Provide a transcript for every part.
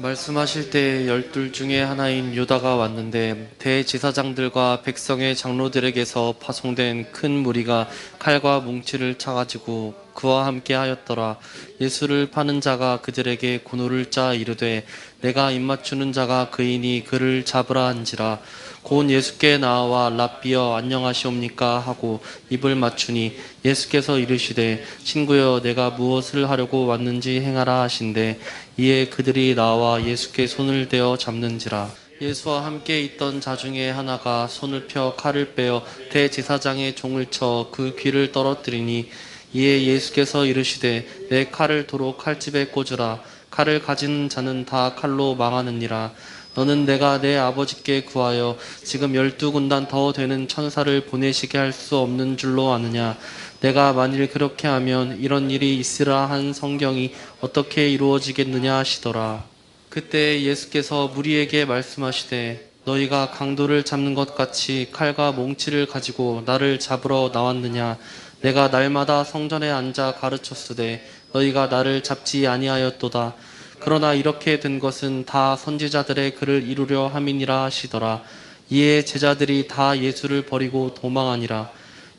말씀하실 때 열둘 중에 하나인 유다가 왔는데 대제사장들과 백성의 장로들에게서 파송된 큰 무리가 칼과 뭉치를 차가지고 그와 함께 하였더라. 예수를 파는 자가 그들에게 고노를 짜 이르되 내가 입맞추는 자가 그이니 그를 잡으라 한지라. 곧 예수께 나와 랍비여 안녕하시옵니까 하고 입을 맞추니 예수께서 이르시되 친구여 내가 무엇을 하려고 왔는지 행하라 하신대. 이에 그들이 나와 예수께 손을 대어 잡는지라. 예수와 함께 있던 자 중에 하나가 손을 펴 칼을 빼어 대제사장의 종을 쳐 그 귀를 떨어뜨리니 이에 예수께서 이르시되 내 칼을 도로 칼집에 꽂으라. 칼을 가진 자는 다 칼로 망하느니라. 너는 내가 내 아버지께 구하여 지금 12군단 더 되는 천사를 보내시게 할 수 없는 줄로 아느냐. 내가 만일 그렇게 하면 이런 일이 있으라 한 성경이 어떻게 이루어지겠느냐 하시더라. 그때 예수께서 무리에게 말씀하시되 너희가 강도를 잡는 것 같이 칼과 몽치를 가지고 나를 잡으러 나왔느냐. 내가 날마다 성전에 앉아 가르쳤으되 너희가 나를 잡지 아니하였도다. 그러나 이렇게 된 것은 다 선지자들의 글을 이루려 함이니라 하시더라. 이에 제자들이 다 예수를 버리고 도망하니라.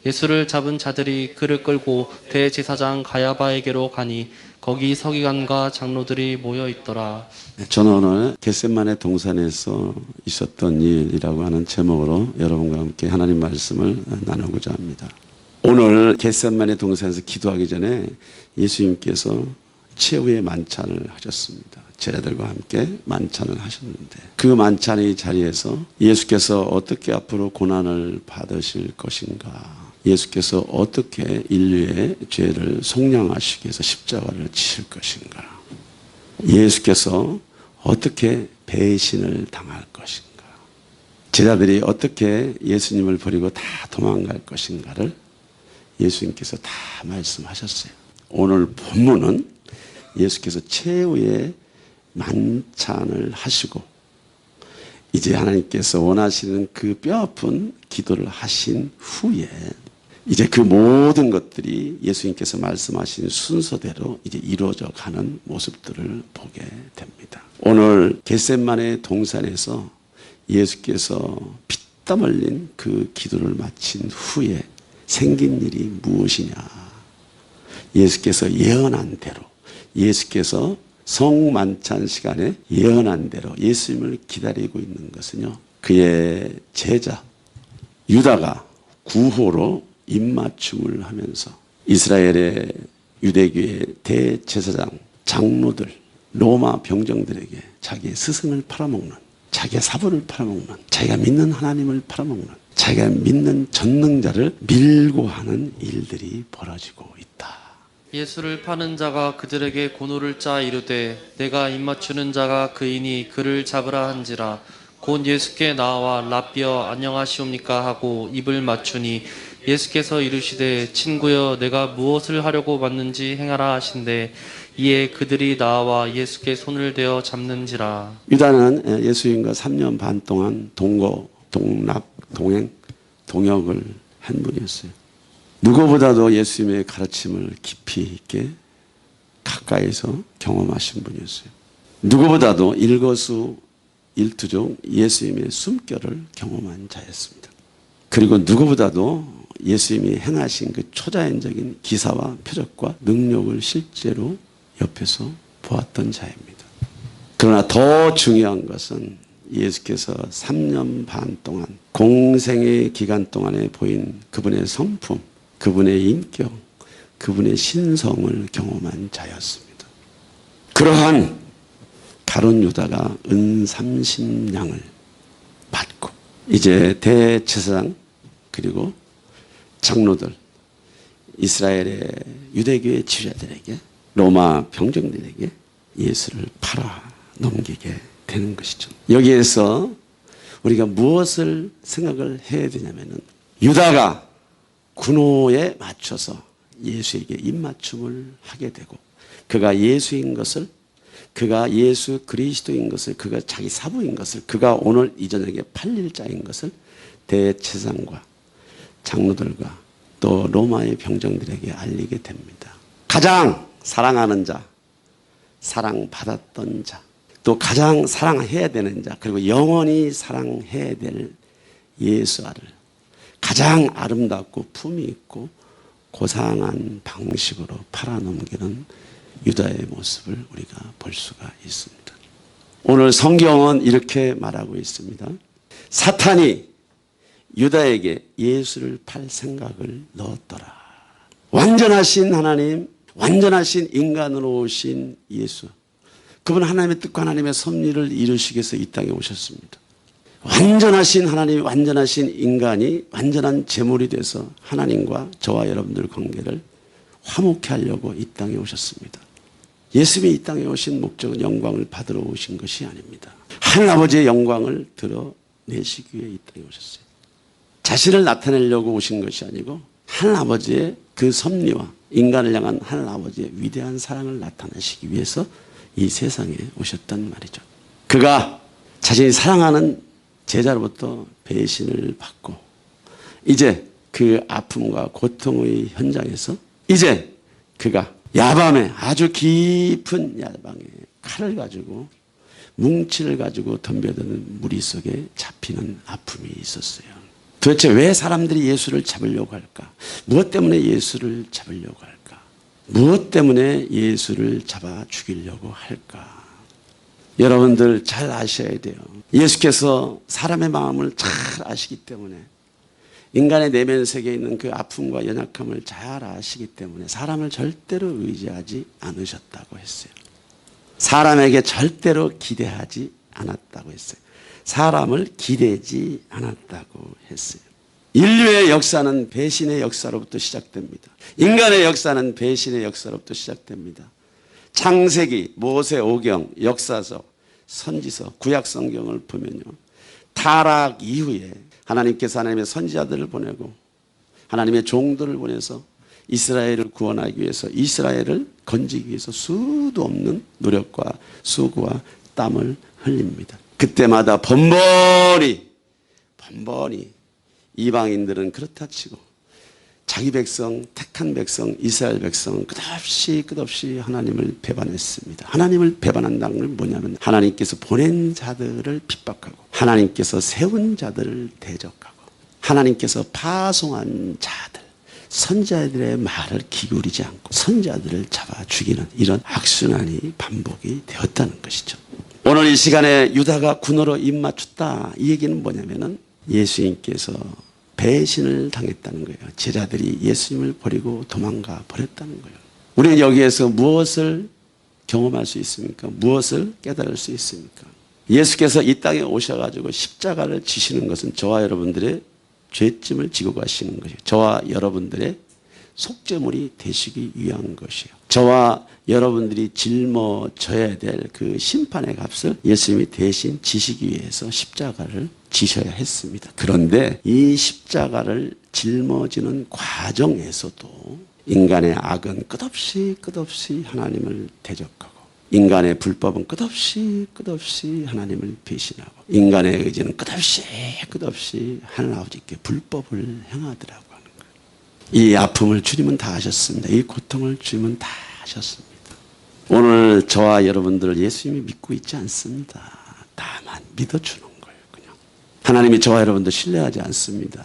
예수를 잡은 자들이 그를 끌고 대제사장 가야바에게로 가니 거기 서기관과 장로들이 모여 있더라. 저는 오늘 겟셋마네 동산에서 있었던 일이라고 하는 제목으로 여러분과 함께 하나님 말씀을 나누고자 합니다. 오늘 겟셋마네 동산에서 기도하기 전에 예수님께서 최후의 만찬을 하셨습니다. 제자들과 함께 만찬을 하셨는데 그 만찬의 자리에서 예수께서 어떻게 앞으로 고난을 받으실 것인가, 예수께서 어떻게 인류의 죄를 속량하시기 위해서 십자가를 지실 것인가, 예수께서 어떻게 배신을 당할 것인가, 제자들이 어떻게 예수님을 버리고 다 도망갈 것인가를 예수님께서 다 말씀하셨어요. 오늘 본문은 예수께서 최후의 만찬을 하시고 이제 하나님께서 원하시는 그 뼈아픈 기도를 하신 후에 이제 그 모든 것들이 예수님께서 말씀하신 순서대로 이제 이루어져 가는 모습들을 보게 됩니다. 오늘 겟셋마네 동산에서 예수께서 피땀 흘린 그 기도를 마친 후에 생긴 일이 무엇이냐. 예수께서 예언한 대로, 예수께서 성만찬 시간에 예언한 대로 예수님을 기다리고 있는 것은요, 그의 제자 유다가 구호로 입맞춤을 하면서 이스라엘의 유대교의 대제사장, 장로들, 로마 병정들에게 자기의 스승을 팔아먹는, 자기의 사부를 팔아먹는, 자기가 믿는 하나님을 팔아먹는, 자기가 믿는 전능자를 밀고 하는 일들이 벌어지고 있다. 예수를 파는 자가 그들에게 고노를 짜 이르되 내가 입맞추는 자가 그이니 그를 잡으라 한지라. 곧 예수께 나와 랍비여 안녕하시옵니까 하고 입을 맞추니 예수께서 이르시되 친구여 내가 무엇을 하려고 왔는지 행하라 하신대. 이에 그들이 나와 예수께 손을 대어 잡는지라. 유다는 예수님과 3년 반 동안 동거, 동락, 동행, 동역을 한 분이었어요. 누구보다도 예수님의 가르침을 깊이 있게 가까이서 경험하신 분이었어요. 누구보다도 일거수일투족 예수님의 숨결을 경험한 자였습니다. 그리고 누구보다도 예수님이 행하신 그 초자연적인 기사와 표적과 능력을 실제로 옆에서 보았던 자입니다. 그러나 더 중요한 것은 예수께서 3년 반 동안 공생의 기간 동안에 보인 그분의 성품, 그분의 인격, 그분의 신성을 경험한 자였습니다. 그러한 가룟 유다가 은 30냥을 받고 이제 대제사장 그리고 장로들, 이스라엘의 유대교의 지휘자들에게, 로마 병정들에게 예수를 팔아 넘기게 되는 것이죠. 여기에서 우리가 무엇을 생각을 해야 되냐면은 유다가 군호에 맞춰서 예수에게 입맞춤을 하게 되고 그가 예수인 것을, 그가 예수 그리스도인 것을, 그가 자기 사부인 것을, 그가 오늘 이 저녁에 팔릴 자인 것을 대제사장과 장로들과 또 로마의 병정들에게 알리게 됩니다. 가장 사랑하는 자, 사랑받았던 자, 또 가장 사랑해야 되는 자, 그리고 영원히 사랑해야 될 예수아를 가장 아름답고 품위 있고 고상한 방식으로 팔아넘기는 유다의 모습을 우리가 볼 수가 있습니다. 오늘 성경은 이렇게 말하고 있습니다. 사탄이 유다에게 예수를 팔 생각을 넣었더라. 완전하신 하나님, 완전하신 인간으로 오신 예수. 그분 하나님의 뜻과 하나님의 섭리를 이루시기 위해서 이 땅에 오셨습니다. 완전하신 하나님, 완전하신 인간이 완전한 제물이 돼서 하나님과 저와 여러분들 관계를 화목케 하려고 이 땅에 오셨습니다. 예수님이 이 땅에 오신 목적은 영광을 받으러 오신 것이 아닙니다. 하나님아버지의 영광을 드러내시기 위해 이 땅에 오셨어요. 자신을 나타내려고 오신 것이 아니고 하나님아버지의 그 섭리와 인간을 향한 하나님아버지의 위대한 사랑을 나타내시기 위해서 이 세상에 오셨단 말이죠. 그가 자신이 사랑하는 제자로부터 배신을 받고 이제 그 아픔과 고통의 현장에서 이제 그가 야밤에 아주 깊은 야방에 칼을 가지고 뭉치를 가지고 덤벼드는 무리 속에 잡히는 아픔이 있었어요. 도대체 왜 사람들이 예수를 잡으려고 할까? 무엇 때문에 예수를 잡으려고 할까? 무엇 때문에 예수를 잡아 죽이려고 할까? 여러분들 잘 아셔야 돼요. 예수께서 사람의 마음을 잘 아시기 때문에 인간의 내면 세계에 있는 그 아픔과 연약함을 잘 아시기 때문에 사람을 절대로 의지하지 않으셨다고 했어요. 사람에게 절대로 기대하지 않았다고 했어요. 사람을 기대지 않았다고 했어요. 인류의 역사는 배신의 역사로부터 시작됩니다. 인간의 역사는 배신의 역사로부터 시작됩니다. 창세기, 모세오경, 역사서, 선지서, 구약성경을 보면요. 타락 이후에 하나님께서 하나님의 선지자들을 보내고 하나님의 종들을 보내서 이스라엘을 구원하기 위해서 이스라엘을 건지기 위해서 수도 없는 노력과 수고와 땀을 흘립니다. 그때마다 번번이 이방인들은 그렇다 치고 자기 백성, 택한 백성, 이스라엘 백성은 끝없이 하나님을 배반했습니다. 하나님을 배반한다는 건 뭐냐면 하나님께서 보낸 자들을 핍박하고 하나님께서 세운 자들을 대적하고 하나님께서 파송한 자들, 선지자들의 말을 기울이지 않고 선지자들을 잡아 죽이는 이런 악순환이 반복이 되었다는 것이죠. 오늘 이 시간에 유다가 군으로 입맞췄다. 이 얘기는 뭐냐면은 예수님께서 배신을 당했다는 거예요. 제자들이 예수님을 버리고 도망가 버렸다는 거예요. 우리는 여기에서 무엇을 경험할 수 있습니까? 무엇을 깨달을 수 있습니까? 예수께서 이 땅에 오셔가지고 십자가를 지시는 것은 저와 여러분들의 죄짐을 지고 가시는 것이에요. 저와 여러분들의 속죄물이 되시기 위한 것이에요. 저와 여러분들이 짊어져야 될 그 심판의 값을 예수님이 대신 지시기 위해서 십자가를 지셔야 했습니다. 그런데 이 십자가를 짊어지는 과정에서도 인간의 악은 끝없이 하나님을 대적하고 인간의 불법은 끝없이 하나님을 배신하고 인간의 의지는 끝없이 하나님 아버지께 불법을 행하더라고 하는 거예요. 이 아픔을 주님은 다 하셨습니다. 이 고통을 주님은 다 하셨습니다. 오늘 저와 여러분들을 예수님이 믿고 있지 않습니다. 다만 믿어주는 거예요. 그냥 하나님이 저와 여러분들 신뢰하지 않습니다.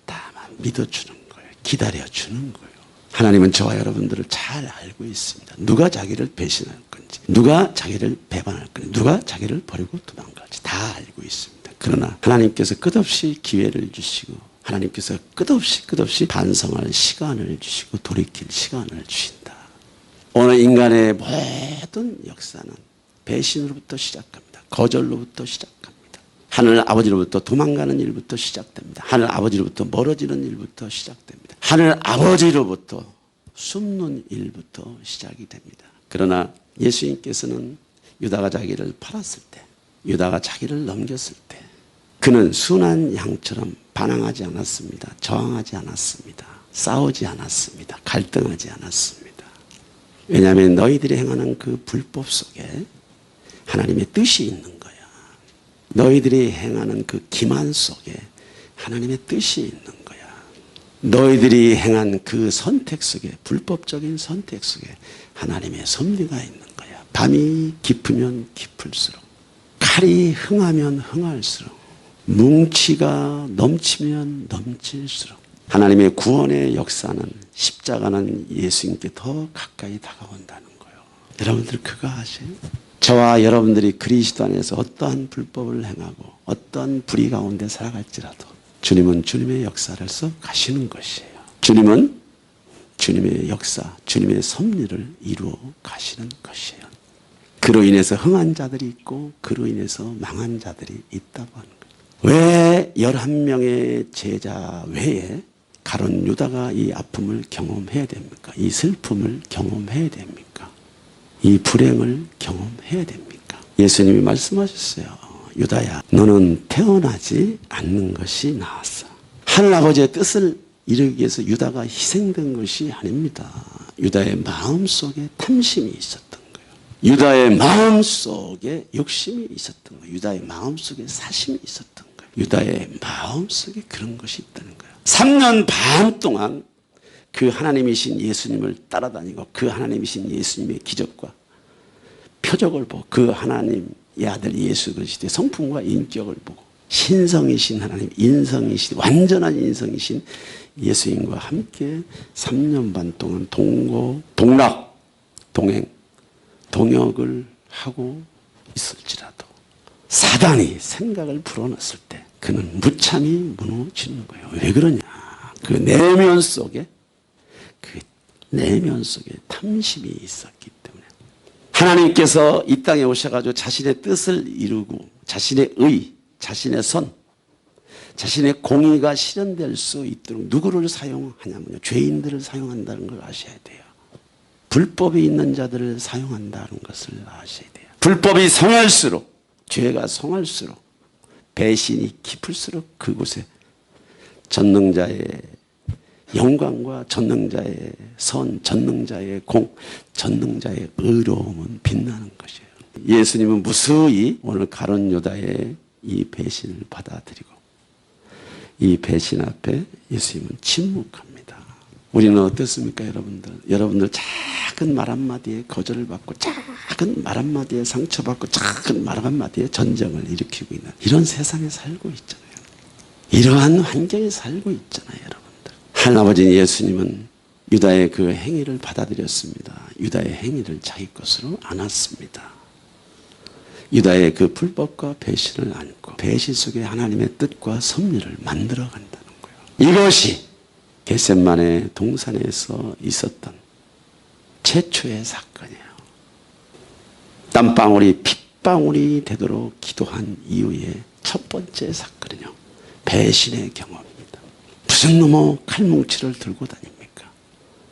다만 믿어주는 거예요. 기다려주는 거예요. 하나님은 저와 여러분들을 잘 알고 있습니다. 누가 자기를 배신할 건지, 누가 자기를 배반할 건지, 누가 자기를 버리고 도망갈지 다 알고 있습니다. 그러나 하나님께서 끝없이 기회를 주시고 하나님께서 끝없이 반성할 시간을 주시고 돌이킬 시간을 주신다. 오늘 인간의 모든 역사는 배신으로부터 시작합니다. 거절로부터 시작합니다. 하늘 아버지로부터 도망가는 일부터 시작됩니다. 하늘 아버지로부터 멀어지는 일부터 시작됩니다. 하늘 아버지로부터 숨는 일부터 시작이 됩니다. 그러나 예수님께서는 유다가 자기를 팔았을 때, 유다가 자기를 넘겼을 때 그는 순한 양처럼 반항하지 않았습니다. 저항하지 않았습니다. 싸우지 않았습니다. 갈등하지 않았습니다. 왜냐하면 너희들이 행하는 그 불법 속에 하나님의 뜻이 있는 거야. 너희들이 행하는 그 기만 속에 하나님의 뜻이 있는 거야. 너희들이 행한 그 선택 속에 불법적인 선택 속에 하나님의 섭리가 있는 거야. 밤이 깊으면 깊을수록, 칼이 흥하면 흥할수록, 뭉치가 넘치면 넘칠수록 하나님의 구원의 역사는, 십자가는 예수님께 더 가까이 다가온다는 거예요. 여러분들 그거 아세요? 저와 여러분들이 그리스도 안에서 어떠한 불법을 행하고 어떠한 불의 가운데 살아갈지라도 주님은 주님의 역사를 써 가시는 것이에요. 주님은 주님의 역사, 주님의 섭리를 이루어 가시는 것이에요. 그로 인해서 흥한 자들이 있고 그로 인해서 망한 자들이 있다고 하는 거예요. 왜 11명의 제자 외에 가룟 유다가 이 아픔을 경험해야 됩니까? 이 슬픔을 경험해야 됩니까? 이 불행을 경험해야 됩니까? 예수님이 말씀하셨어요. 유다야, 너는 태어나지 않는 것이 나았어. 하늘아버지의 뜻을 이루기 위해서 유다가 희생된 것이 아닙니다. 유다의 마음속에 탐심이 있었던 거예요. 유다의 마음속에 욕심이 있었던 거예요. 유다의 마음속에 사심이 있었던 거예요. 유다의 마음속에 그런 것이 있다는 거예요. 3년 반 동안 그 하나님이신 예수님을 따라다니고 그 하나님이신 예수님의 기적과 표적을 보고 그 하나님의 아들 예수 그리스도의 성품과 인격을 보고 신성이신 하나님, 인성이신, 완전한 인성이신 예수님과 함께 3년 반 동안 동락, 동행, 동역을 하고 있을지라도 사단이 생각을 불어넣었을 때 그는 무참히 무너지는 거예요. 왜 그러냐? 그 내면 속에 탐심이 있었기 때문에. 하나님께서 이 땅에 오셔가지고 자신의 뜻을 이루고 자신의 의, 자신의 선, 자신의 공의가 실현될 수 있도록 누구를 사용하냐면요, 죄인들을 사용한다는 걸 아셔야 돼요. 불법이 있는 자들을 사용한다는 것을 아셔야 돼요. 불법이 성할수록, 죄가 성할수록, 배신이 깊을수록 그곳에 전능자의 영광과 전능자의 선, 전능자의 공, 전능자의 의로움은 빛나는 것이에요. 예수님은 무수히 오늘 가룟 유다의 이 배신을 받아들이고 이 배신 앞에 예수님은 침묵합니다. 우리는 어떻습니까, 여러분들? 여러분들 작은 말 한마디에 거절을 받고 작은 말 한마디에 상처받고 작은 말 한마디에 전쟁을 일으키고 있는 이런 세상에 살고 있잖아요. 이러한 환경에 살고 있잖아요, 여러분들. 하나님 예수님은 유다의 그 행위를 받아들였습니다. 유다의 행위를 자기 것으로 안았습니다. 유다의 그 불법과 배신을 안고 배신 속에 하나님의 뜻과 섭리를 만들어 간다는 거예요. 이것이 겟세마네 동산에서 있었던 최초의 사건이에요. 땀방울이 핏방울이 되도록 기도한 이후의 첫 번째 사건은요, 배신의 경험입니다. 무슨 놈의 칼뭉치를 들고 다닙니까?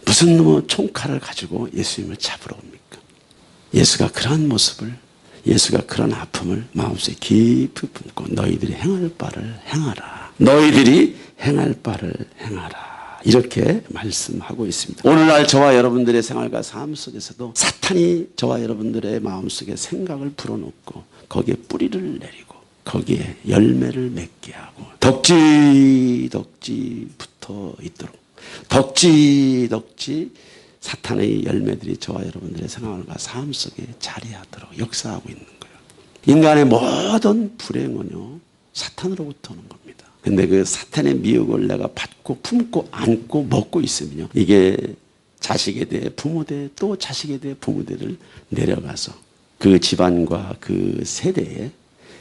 무슨 놈의 총칼을 가지고 예수님을 잡으러 옵니까? 예수가 그러한 모습을, 예수가 그런 아픔을 마음속에 깊이 품고 너희들이 행할 바를 행하라. 너희들이 행할 바를 행하라. 이렇게 말씀하고 있습니다. 오늘날 저와 여러분들의 생활과 삶 속에서도 사탄이 저와 여러분들의 마음속에 생각을 불어넣고 거기에 뿌리를 내리고 거기에 열매를 맺게 하고 덕지 붙어 있도록 덕지 사탄의 열매들이 저와 여러분들의 생활과 삶 속에 자리하도록 역사하고 있는 거예요. 인간의 모든 불행은요, 사탄으로부터 오는 겁니다. 근데 그 사탄의 미혹을 내가 받고 품고 안고 먹고 있으면요, 이게 자식에 대해 부모 대해 또 자식에 대해 부모 대를 내려가서 그 집안과 그 세대에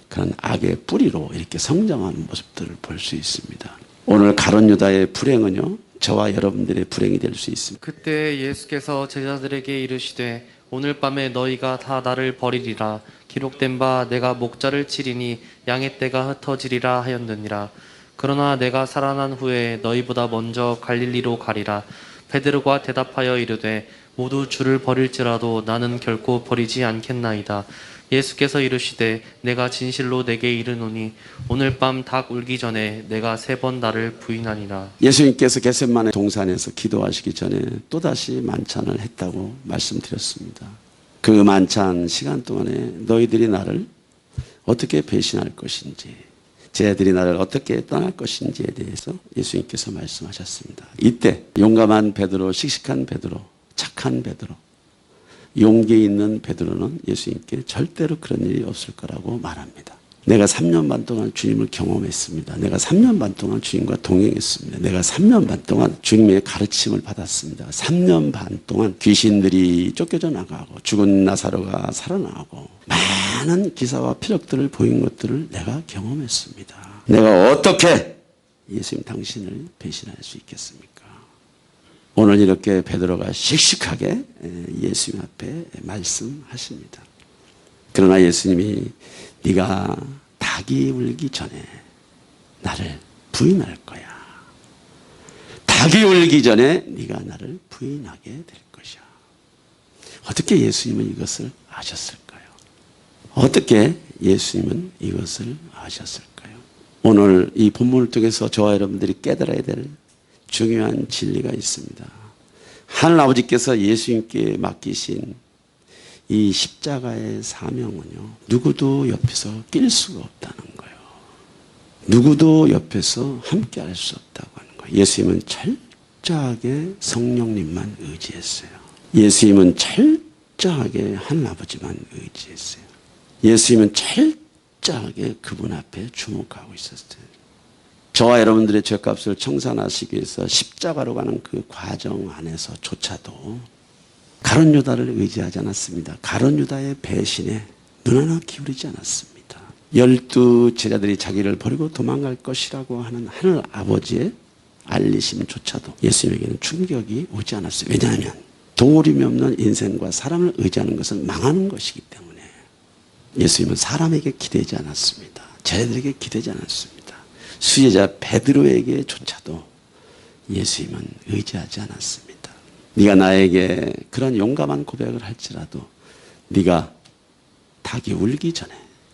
그런 악의 뿌리로 이렇게 성장하는 모습들을 볼 수 있습니다. 오늘 가룟 유다의 불행은요, 저와 여러분들의 불행이 될 수 있습니다. 그때 예수께서 제자들에게 이르시되 오늘 밤에 너희가 다 나를 버리리라. 기록된 바 내가 목자를 치리니 양의 떼가 흩어지리라 하였느니라. 그러나 내가 살아난 후에 너희보다 먼저 갈릴리로 가리라. 베드로가 대답하여 이르되 모두 주를 버릴지라도 나는 결코 버리지 않겠나이다. 예수께서 이르시되 내가 진실로 내게 이르노니 오늘 밤 닭 울기 전에 내가 3번 나를 부인하니라. 예수님께서 겟세마네 동산에서 기도하시기 전에 또다시 만찬을 했다고 말씀드렸습니다. 그 만찬 시간 동안에 너희들이 나를 어떻게 배신할 것인지, 쟤들이 나를 어떻게 떠날 것인지에 대해서 예수님께서 말씀하셨습니다. 이때 용감한 베드로, 씩씩한 베드로, 착한 베드로, 용기 있는 베드로는 예수님께 절대로 그런 일이 없을 거라고 말합니다. 내가 3년 반 동안 주님을 경험했습니다. 내가 3년 반 동안 주님과 동행했습니다. 내가 3년 반 동안 주님의 가르침을 받았습니다. 3년 반 동안 귀신들이 쫓겨져 나가고 죽은 나사로가 살아나고 많은 기사와 표적들을 보인 것들을 내가 경험했습니다. 내가 어떻게 예수님 당신을 배신할 수 있겠습니까? 오늘 이렇게 베드로가 씩씩하게 예수님 앞에 말씀하십니다. 그러나 예수님이 네가 닭이 울기 전에 나를 부인할 거야. 닭이 울기 전에 네가 나를 부인하게 될 것이야. 어떻게 예수님은 이것을 아셨을까요? 어떻게 예수님은 이것을 아셨을까요? 오늘 이 본문을 통해서 저와 여러분들이 깨달아야 될 중요한 진리가 있습니다. 하늘 아버지께서 예수님께 맡기신 이 십자가의 사명은요, 누구도 옆에서 낄 수가 없다는 거예요. 누구도 옆에서 함께 할 수 없다고 하는 거예요. 예수님은 철저하게 성령님만 의지했어요. 예수님은 철저하게 하늘 아버지만 의지했어요. 예수님은 철저하게 그분 앞에 주목하고 있었어요. 저와 여러분들의 죄값을 청산하시기 위해서 십자가로 가는 그 과정 안에서조차도 가룟 유다를 의지하지 않았습니다. 가룟 유다의 배신에 눈 하나 기울이지 않았습니다. 12 제자들이 자기를 버리고 도망갈 것이라고 하는 하늘 아버지의 알리심조차도 예수님에게는 충격이 오지 않았어요. 왜냐하면 도우림이 없는 인생과 사람을 의지하는 것은 망하는 것이기 때문에 예수님은 사람에게 기대지 않았습니다. 제자들에게 기대지 않았습니다. 수제자 베드로에게조차도 예수님은 의지하지 않았습니다. 네가 나에게 그런 용감한 고백을 할지라도 네가 닭이 울기 전에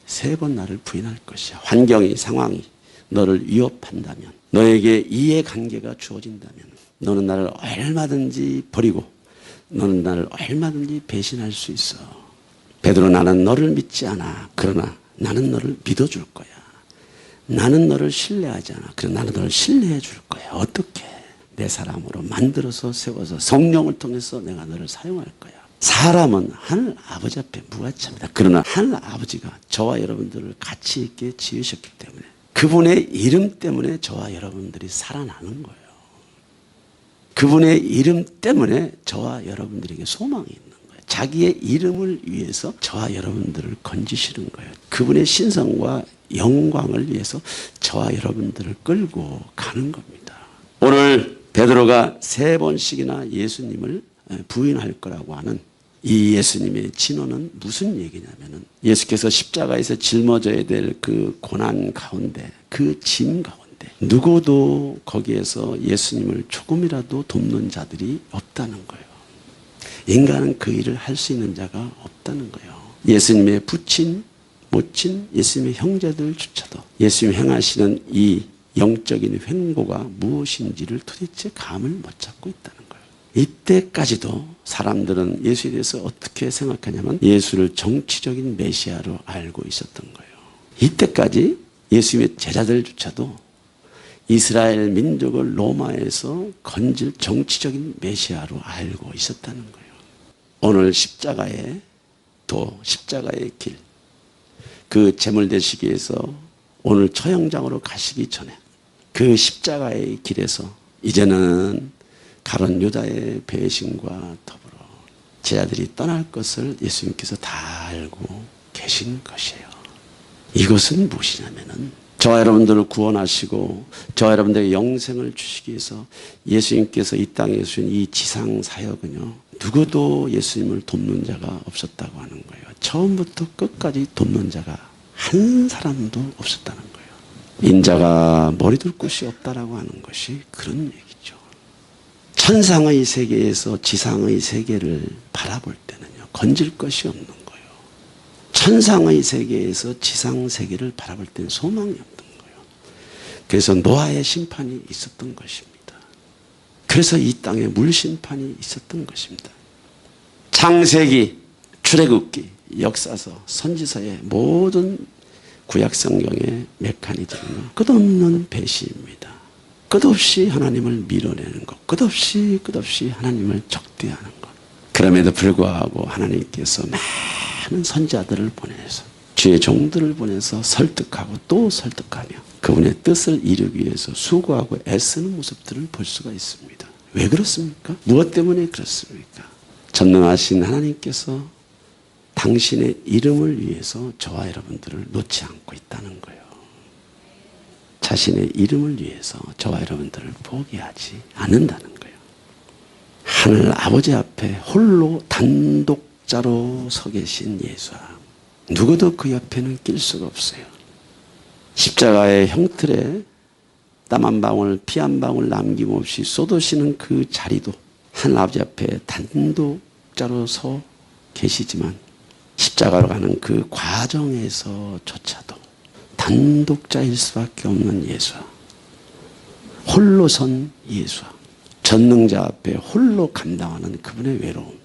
3번 나를 부인할 것이야. 환경이 상황이 너를 위협한다면, 너에게 이해관계가 주어진다면 너는 나를 얼마든지 버리고 너는 나를 얼마든지 배신할 수 있어. 베드로, 나는 너를 믿지 않아. 그러나 나는 너를 믿어줄 거야. 나는 너를 신뢰하지 않아. 그러나 나는 너를 신뢰해 줄 거야. 어떻게? 내 사람으로 만들어서 세워서 성령을 통해서 내가 너를 사용할 거야. 사람은 하늘 아버지 앞에 무가치합니다. 그러나 하늘 아버지가 저와 여러분들을 가치 있게 지으셨기 때문에 그분의 이름 때문에 저와 여러분들이 살아나는 거예요. 그분의 이름 때문에 저와 여러분들에게 소망이 있는 거예요. 자기의 이름을 위해서 저와 여러분들을 건지시는 거예요. 그분의 신성과 영광을 위해서 저와 여러분들을 끌고 가는 겁니다. 오늘 베드로가 3번씩이나 예수님을 부인할 거라고 하는 이 예수님의 진호는 무슨 얘기냐면은 예수께서 십자가에서 짊어져야 될 그 고난 가운데, 그 짐 가운데 누구도 거기에서 예수님을 조금이라도 돕는 자들이 없다는 거예요. 인간은 그 일을 할 수 있는 자가 없다는 거예요. 예수님의 부친, 모친, 예수님의 형제들조차도 예수님이 행하시는 이 영적인 횡보가 무엇인지를 도대체 감을 못 잡고 있다는 거예요. 이때까지도 사람들은 예수에 대해서 어떻게 생각하냐면 예수를 정치적인 메시아로 알고 있었던 거예요. 이때까지 예수님의 제자들조차도 이스라엘 민족을 로마에서 건질 정치적인 메시아로 알고 있었다는 거예요. 오늘 십자가의 도, 십자가의 길, 그 제물 되시기 위해서 오늘 처형장으로 가시기 전에 그 십자가의 길에서 이제는 가룟 유다의 배신과 더불어 제자들이 떠날 것을 예수님께서 다 알고 계신 것이에요. 이것은 무엇이냐면은 저와 여러분들을 구원하시고 저와 여러분들에게 영생을 주시기 위해서 예수님께서 이 땅에 주신 이 지상 사역은요, 누구도 예수님을 돕는 자가 없었다고 하는 거예요. 처음부터 끝까지 돕는 자가 한 사람도 없었다는 거예요. 인자가 머리둘 곳이 없다라고 하는 것이 그런 얘기죠. 천상의 세계에서 지상의 세계를 바라볼 때는요, 건질 것이 없는 거예요. 천상의 세계에서 지상 세계를 바라볼 때는 소망이 없는 거예요. 그래서 노아의 심판이 있었던 것입니다. 그래서 이 땅에 물심판이 있었던 것입니다. 창세기, 출애굽기, 역사서, 선지서의 모든 구약성경의 메커니즘은 끝없는 배신입니다. 끝없이 하나님을 밀어내는 것, 끝없이 하나님을 적대하는 것. 그럼에도 불구하고 하나님께서 많은 선지자들을 보내서 주의 종들을 보내서 설득하고 또 설득하며 그분의 뜻을 이루기 위해서 수고하고 애쓰는 모습들을 볼 수가 있습니다. 왜 그렇습니까? 무엇 때문에 그렇습니까? 전능하신 하나님께서 당신의 이름을 위해서 저와 여러분들을 놓지 않고 있다는 거예요. 자신의 이름을 위해서 저와 여러분들을 포기하지 않는다는 거예요. 하늘 아버지 앞에 홀로 단독자로 서 계신 예수와 누구도 그 옆에는 낄 수가 없어요. 십자가의 형틀에 땀 한 방울, 피 한 방울 남김없이 쏟으시는 그 자리도 하늘 아버지 앞에 단독자로 서 계시지만 십자가로 가는 그 과정에서조차도 단독자일 수밖에 없는 예수와 홀로 선 예수와 전능자 앞에 홀로 감당하는 그분의 외로움,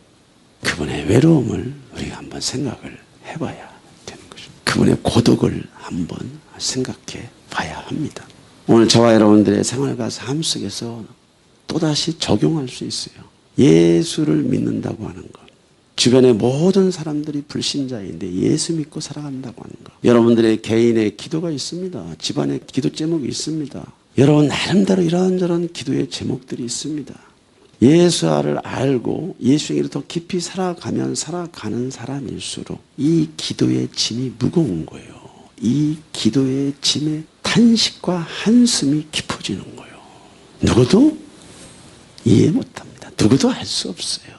그분의 외로움을 우리가 한번 생각을 해봐야 되는 거죠. 그분의 고독을 한번 생각해 봐야 합니다. 오늘 저와 여러분들의 생활과 삶 속에서 또다시 적용할 수 있어요. 예수를 믿는다고 하는 것. 주변의 모든 사람들이 불신자인데 예수 믿고 살아간다고 하는 것. 여러분들의 개인의 기도가 있습니다. 집안의 기도 제목이 있습니다. 여러분 나름대로 이런저런 기도의 제목들이 있습니다. 예수를 알고 예수에게로 더 깊이 살아가면 살아가는 사람일수록 이 기도의 짐이 무거운 거예요. 이 기도의 짐의 탄식과 한숨이 깊어지는 거예요. 누구도 이해 못합니다. 누구도 알 수 없어요.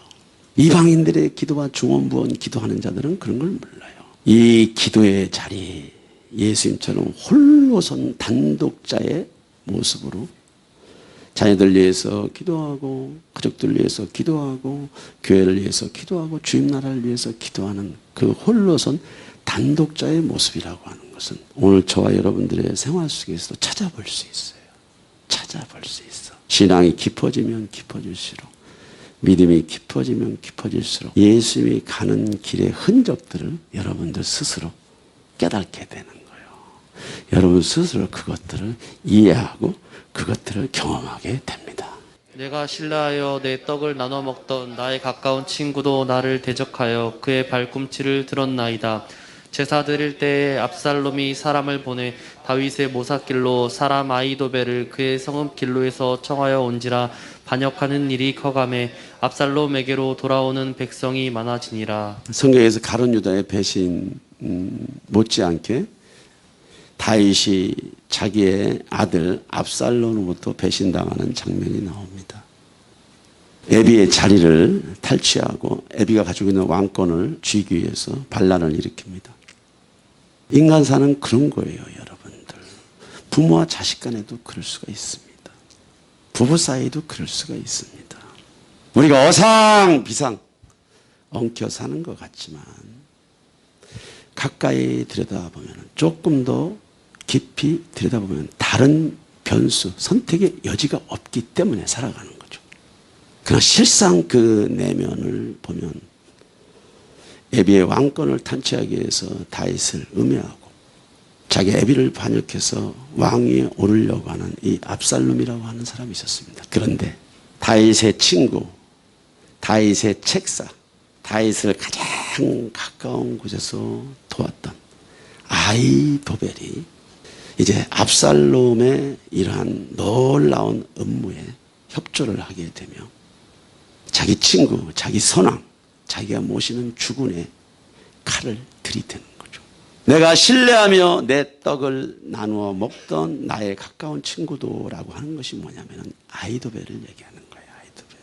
이방인들의 기도와 중원부원 기도하는 자들은 그런 걸 몰라요. 이 기도의 자리, 예수님처럼 홀로 선 단독자의 모습으로 자녀들 위해서 기도하고 가족들 위해서 기도하고 교회를 위해서 기도하고 주님 나라를 위해서 기도하는 그 홀로 선 단독자의 모습이라고 하는 것은 오늘 저와 여러분들의 생활 속에서도 찾아볼 수 있어요. 찾아볼 수 있어. 신앙이 깊어지면 깊어질수록 믿음이 깊어지면 깊어질수록 예수님이 가는 길의 흔적들을 여러분들 스스로 깨닫게 되는 거예요. 여러분 스스로 그것들을 이해하고 그것들을 경험하게 됩니다. 내가 신뢰하여 내 떡을 나눠 먹던 나의 가까운 친구도 나를 대적하여 그의 발꿈치를 들었나이다. 제사 드릴 때에 압살롬이 사람을 보내 다윗의 모삭길로 사람 아히도벨을 그의 성읍 길로에서 청하여 온지라 반역하는 일이 커가매 압살롬에게로 돌아오는 백성이 많아지니라. 성경에서 가룟 유다의 배신 못지않게 다윗이 자기의 아들 압살롬으로부터 배신당하는 장면이 나옵니다. 에비의 자리를 탈취하고 에비가 가지고 있는 왕권을 쥐기 위해서 반란을 일으킵니다. 인간사는 그런 거예요, 여러분들. 부모와 자식 간에도 그럴 수가 있습니다. 부부 사이도 그럴 수가 있습니다. 우리가 어상비상 엉켜 사는 것 같지만 가까이 들여다보면 조금 더 깊이 들여다보면 다른 변수, 선택의 여지가 없기 때문에 살아가는 거죠. 그러나 실상 그 내면을 보면 에비의 왕권을 탄취하기 위해서 다윗을 음해하고 자기 에비를 반역해서 왕위에 오르려고 하는 이 압살롬이라고 하는 사람이 있었습니다. 그런데 다윗의 친구, 다윗의 책사, 다윗을 가장 가까운 곳에서 도왔던 아히도벨이 이제 압살롬의 이러한 놀라운 음모에 협조를 하게 되며 자기 친구, 자기 선왕, 자기가 모시는 주군의 칼을 들이대는 거죠. 내가 신뢰하며 내 떡을 나누어 먹던 나의 가까운 친구도라고 하는 것이 뭐냐면 아히도벨을 얘기하는 거예요. 아히도벨.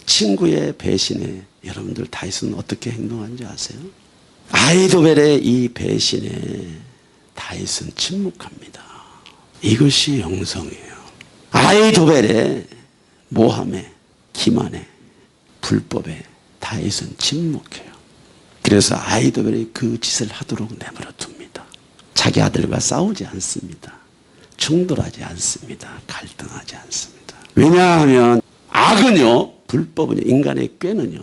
친구의 배신에 여러분들 다윗은 어떻게 행동한지 아세요? 아히도벨의 이 배신에 다윗은 침묵합니다. 이것이 영성이에요. 아히도벨의 모함에 기만에 불법에 다윗은 침묵해요. 그래서 아히도벨이 그 짓을 하도록 내버려 둡니다. 자기 아들과 싸우지 않습니다. 충돌하지 않습니다. 갈등하지 않습니다. 왜냐하면 악은요, 불법은요, 인간의 꾀는요,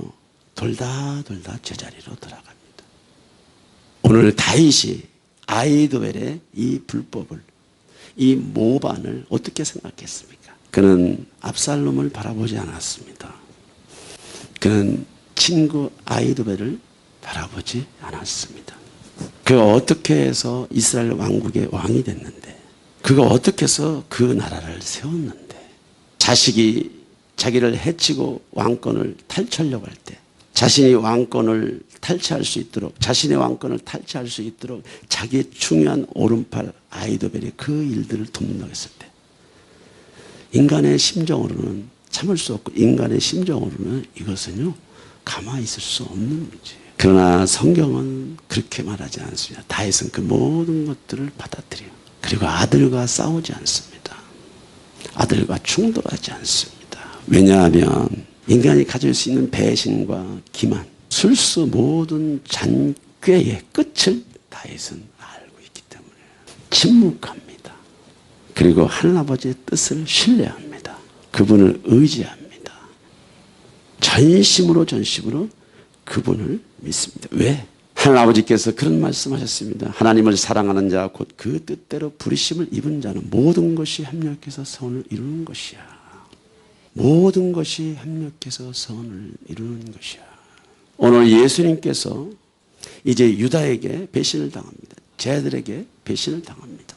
돌다 제자리로 돌아갑니다. 오늘 다윗이 아히도벨의 이 불법을, 이 모반을 어떻게 생각했습니까? 그는 압살롬을 바라보지 않았습니다. 그는 친구 아이도벨을 바라보지 않았습니다. 그가 어떻게 해서 이스라엘 왕국의 왕이 됐는데, 그가 어떻게 해서 그 나라를 세웠는데, 자식이 자기를 해치고 왕권을 탈취하려고 할 때, 자신이 왕권을 탈취할 수 있도록, 자신의 왕권을 탈취할 수 있도록 자기의 중요한 오른팔 아이도벨이 그 일들을 돕는다고 했을 때, 인간의 심정으로는 참을 수 없고, 인간의 심정으로는 이것은요 가만히 있을 수 없는 문제예요. 그러나 성경은 그렇게 말하지 않습니다. 다윗은 그 모든 것들을 받아들여요. 그리고 아들과 싸우지 않습니다. 아들과 충돌하지 않습니다. 왜냐하면 인간이 가질 수 있는 배신과 기만, 술수 모든 잔꾀의 끝을 다윗은 알고 있기 때문에 침묵합니다. 그리고 하나님아버지의 뜻을 신뢰합니다. 그분을 의지합니다. 전심으로 그분을 믿습니다. 왜? 하나님아버지께서 그런 말씀하셨습니다. 하나님을 사랑하는 자 곧 그 뜻대로 부르심을 입은 자는 모든 것이 합력해서 선을 이루는 것이야. 모든 것이 합력해서 선을 이루는 것이야. 오늘 예수님께서 이제 유다에게 배신을 당합니다. 쟤들에게 배신을 당합니다.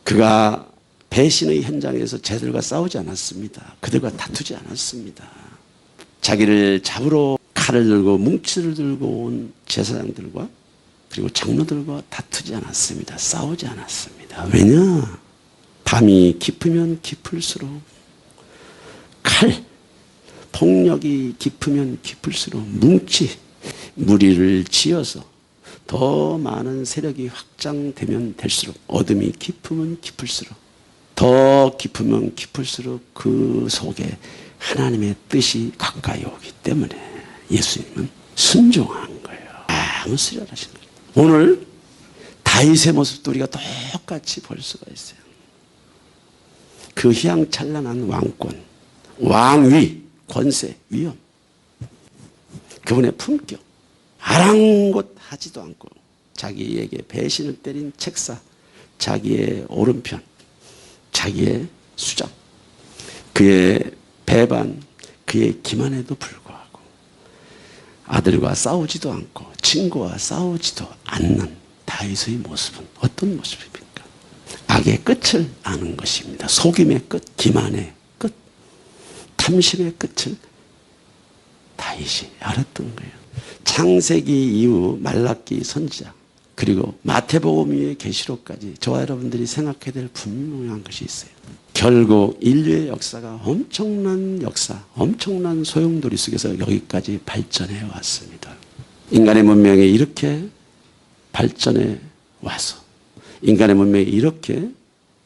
그가 배신의 현장에서 쟤들과 싸우지 않았습니다. 그들과 다투지 않았습니다. 자기를 잡으러 칼을 들고 뭉치를 들고 온 제사장들과 그리고 장로들과 다투지 않았습니다. 싸우지 않았습니다. 왜냐? 밤이 깊으면 깊을수록 칼, 폭력이 깊으면 깊을수록 무리를 지어서 더 많은 세력이 확장되면 될수록, 어둠이 깊으면 깊을수록, 더 깊으면 깊을수록 그 속에 하나님의 뜻이 가까이 오기 때문에 예수님은 순종한 거예요. 아무 소리 안 하신 거예요. 오늘 다윗의 모습도 우리가 똑같이 볼 수가 있어요. 그 휘황찬란한 왕권, 왕위, 권세, 위엄, 그분의 품격, 아랑곳하지도 않고 자기에게 배신을 때린 책사, 자기의 오른편, 자기의 수장, 그의 배반, 그의 기만에도 불구하고 아들과 싸우지도 않고 친구와 싸우지도 않는 다윗의 모습은 어떤 모습입니까? 악의 끝을 아는 것입니다. 속임의 끝, 기만의 끝, 탐심의 끝을 다윗이 알았던 거예요. 창세기 이후 말라기 선지자, 그리고 마태복음 이후의 계시록까지 저와 여러분들이 생각해야 될 분명한 것이 있어요. 결국 인류의 역사가 엄청난 역사, 엄청난 소용돌이 속에서 여기까지 발전해 왔습니다. 인간의 문명이 이렇게 발전해 와서, 인간의 문명이 이렇게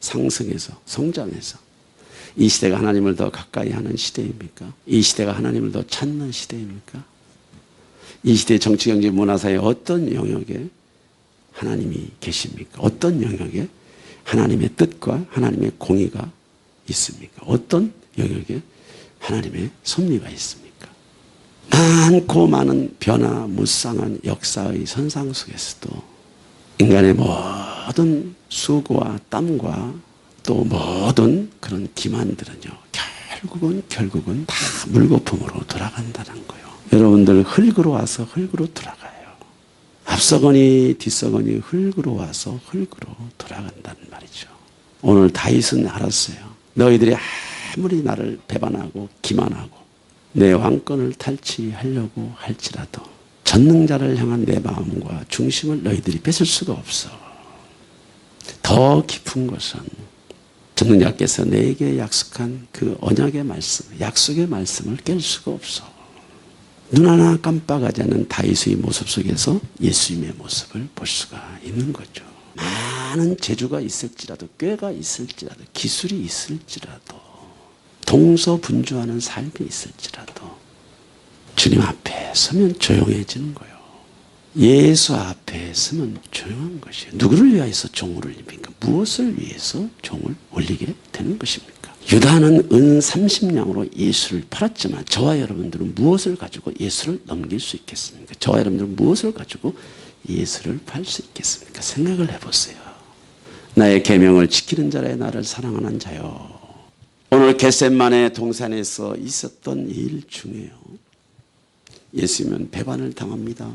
상승해서, 성장해서, 이 시대가 하나님을 더 가까이 하는 시대입니까? 이 시대가 하나님을 더 찾는 시대입니까? 이 시대의 정치, 경제, 문화사의 어떤 영역에 하나님이 계십니까? 어떤 영역에 하나님의 뜻과 하나님의 공의가 있습니까? 어떤 영역에 하나님의 섭리가 있습니까? 많고 많은 변화무쌍한 역사의 선상 속에서도 인간의 모든 수고와 땀과 또 모든 그런 기만들은요, 결국은 다 물거품으로 돌아간다는 거예요. 여러분들 흙으로 와서 흙으로 돌아가요. 앞서거니 뒤서거니 흙으로 와서 흙으로 돌아간다는 말이죠. 오늘 다윗은 알았어요. 너희들이 아무리 나를 배반하고 기만하고 내 왕권을 탈취하려고 할지라도 전능자를 향한 내 마음과 중심을 너희들이 뺏을 수가 없어. 더 깊은 것은 전능자께서 내게 약속한 그 언약의 말씀, 약속의 말씀을 깰 수가 없어. 눈 하나 깜빡하지 않는 다윗의 모습 속에서 예수님의 모습을 볼 수가 있는 거죠. 많은 재주가 있을지라도, 꾀가 있을지라도, 기술이 있을지라도, 동서분주하는 삶이 있을지라도 주님 앞에 서면 조용해지는 거예요. 예수 앞에 서면 조용한 것이에요. 누구를 위하여서 종을 올립니까? 무엇을 위해서 종을 올리게 되는 것입니까? 유다는 은 30냥으로 예수를 팔았지만 저와 여러분들은 무엇을 가지고 예수를 넘길 수 있겠습니까? 저와 여러분들은 무엇을 가지고 예수를 팔 수 있겠습니까? 생각을 해보세요. 나의 계명을 지키는 자라에 나를 사랑하는 자요. 오늘 겟셋만의 동산에서 있었던 일 중에요, 예수님은 배반을 당합니다.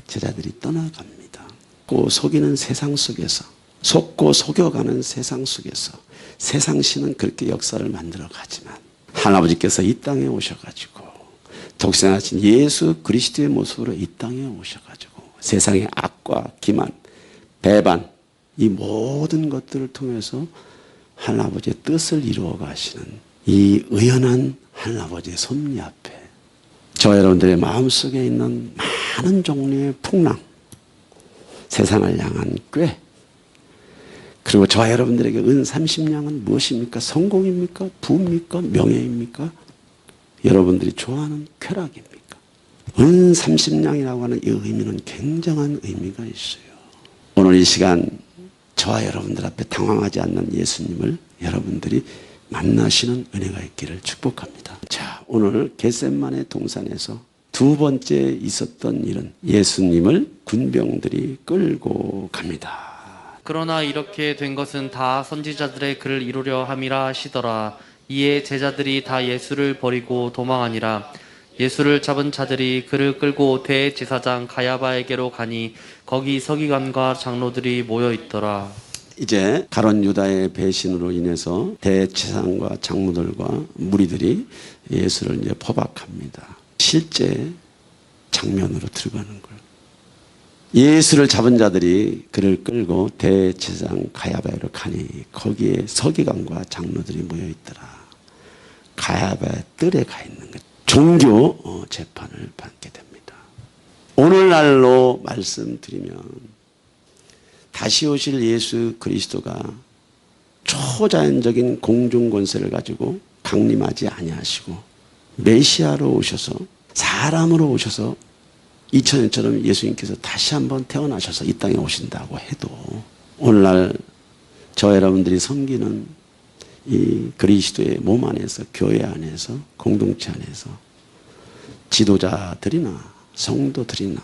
제자들이 떠나갑니다. 속고 속이는 세상 속에서, 속고 속여가는 세상 속에서 세상신은 그렇게 역사를 만들어 가지만 하나님께서 이 땅에 오셔가지고 독생하신 예수 그리스도의 모습으로 이 땅에 오셔가지고 세상의 악과 기만, 배반, 이 모든 것들을 통해서 하나님의 뜻을 이루어 가시는 이 의연한 하나님의 섭리 앞에 저 여러분들의 마음속에 있는 많은 종류의 풍랑, 세상을 향한 꾀, 그리고 저와 여러분들에게 은 30냥은 무엇입니까? 성공입니까? 부입니까? 명예입니까? 여러분들이 좋아하는 쾌락입니까? 은 30냥이라고 하는 이 의미는 굉장한 의미가 있어요. 오늘 이 시간 저와 여러분들 앞에 당황하지 않는 예수님을 여러분들이 만나시는 은혜가 있기를 축복합니다. 자, 오늘 겟세마네 동산에서 두 번째 있었던 일은 예수님을 군병들이 끌고 갑니다. 그러나 이렇게 된 것은 다 선지자들의 글을 이루려 함이라 하시더라. 이에 제자들이 다 예수를 버리고 도망하니라. 예수를 잡은 자들이 그를 끌고 대제사장 가야바에게로 가니 거기 서기관과 장로들이 모여 있더라. 이제 가룟 유다의 배신으로 인해서 대제사장과 장로들과 무리들이 예수를 이제 포박합니다. 실제 장면으로 들어가는 거예요. 예수를 잡은 자들이 그를 끌고 대제사장 가야바로 가니 거기에 서기관과 장로들이 모여 있더라. 가야바의 뜰에 가 있는 것. 종교 재판을 받게 됩니다. 오늘날로 말씀드리면 다시 오실 예수 그리스도가 초자연적인 공중 권세를 가지고 강림하지 아니하시고 메시아로 오셔서 사람으로 오셔서 2000년처럼 예수님께서 다시 한번 태어나셔서 이 땅에 오신다고 해도 오늘날 저 여러분들이 섬기는 이 그리스도의 몸 안에서, 교회 안에서, 공동체 안에서 지도자들이나 성도들이나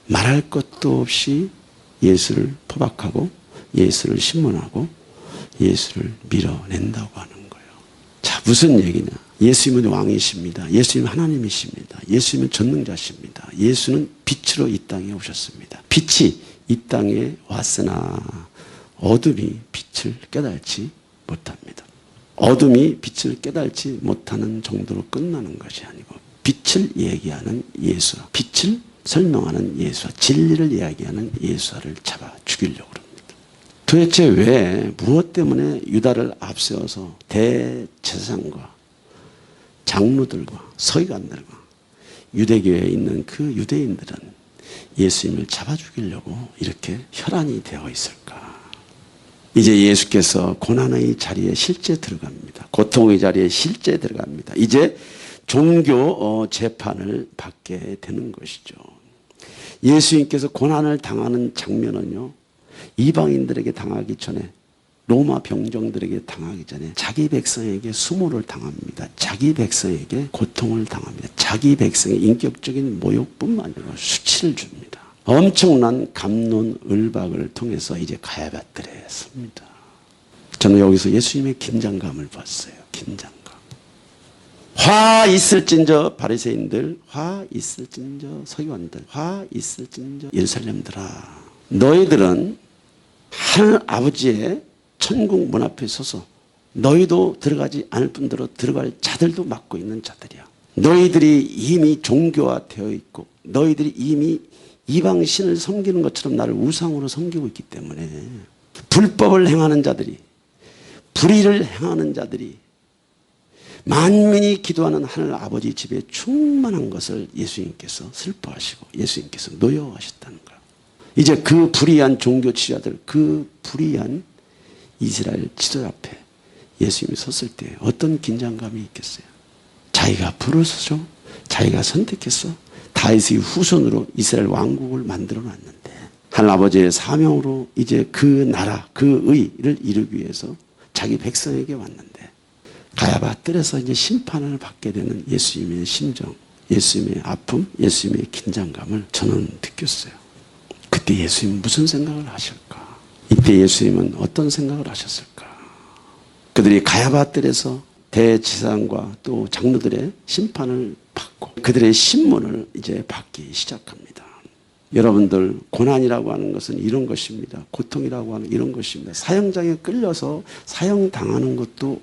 말할 것도 없이 예수를 포박하고 예수를 신문하고 예수를 밀어낸다고 하는 거예요. 자, 무슨 얘기냐? 예수님은 왕이십니다. 예수님은 하나님이십니다. 예수님은 전능자십니다. 예수는 빛으로 이 땅에 오셨습니다. 빛이 이 땅에 왔으나 어둠이 빛을 깨달지 못합니다. 어둠이 빛을 깨달지 못하는 정도로 끝나는 것이 아니고 빛을 얘기하는 예수, 빛을 설명하는 예수, 진리를 이야기하는 예수를 잡아 죽이려고 합니다. 도대체 왜 무엇 때문에 유다를 앞세워서 대제사장과 장로들과 서기관들과 유대교회에 있는 그 유대인들은 예수님을 잡아 죽이려고 이렇게 혈안이 되어 있을까? 이제 예수께서 고난의 자리에 실제 들어갑니다. 고통의 자리에 실제 들어갑니다. 이제 종교 재판을 받게 되는 것이죠. 예수님께서 고난을 당하는 장면은요, 이방인들에게 당하기 전에, 로마 병정들에게 당하기 전에 자기 백성에게 수모를 당합니다. 자기 백성에게 고통을 당합니다. 자기 백성의 인격적인 모욕뿐만 아니라 수치를 줍니다. 엄청난 갑론을박을 통해서 이제 가야바뜰에 섭니다. 저는 여기서 예수님의 긴장감을 봤어요. 긴장감. 화 있을진저 바리새인들, 화 있을진저 서기관들, 화 있을진저 예루살렘들아, 너희들은 하늘 아버지의 천국 문 앞에 서서 너희도 들어가지 않을 뿐더러 들어갈 자들도 맡고 있는 자들이야. 너희들이 이미 종교화되어 있고 너희들이 이미 이방신을 섬기는 것처럼 나를 우상으로 섬기고 있기 때문에 불법을 행하는 자들이, 불의를 행하는 자들이 만민이 기도하는 하늘 아버지 집에 충만한 것을 예수님께서 슬퍼하시고 예수님께서 노여워하셨다는 거예요. 이제 그 불의한 종교 지도자들, 그 불의한 이스라엘 지도자 앞에 예수님이 섰을 때 어떤 긴장감이 있겠어요? 자기가 부르셔서 자기가 선택해서 다윗의 후손으로 이스라엘 왕국을 만들어 놨는데 하나님 아버지의 사명으로 이제 그 나라, 그 의를 이루기 위해서 자기 백성에게 왔는데 가야바 뜰에서 이제 심판을 받게 되는 예수님의 심정, 예수님의 아픔, 예수님의 긴장감을 저는 느꼈어요. 그때 예수님은 무슨 생각을 하실까? 이때 예수님은 어떤 생각을 하셨을까? 그들이 가야바 뜰에서 대제사장과 또 장로들의 심판을 받고 그들의 신문을 이제 받기 시작합니다. 여러분들, 고난이라고 하는 것은 이런 것입니다. 고통이라고 하는 이런 것입니다. 사형장에 끌려서 사형당하는 것도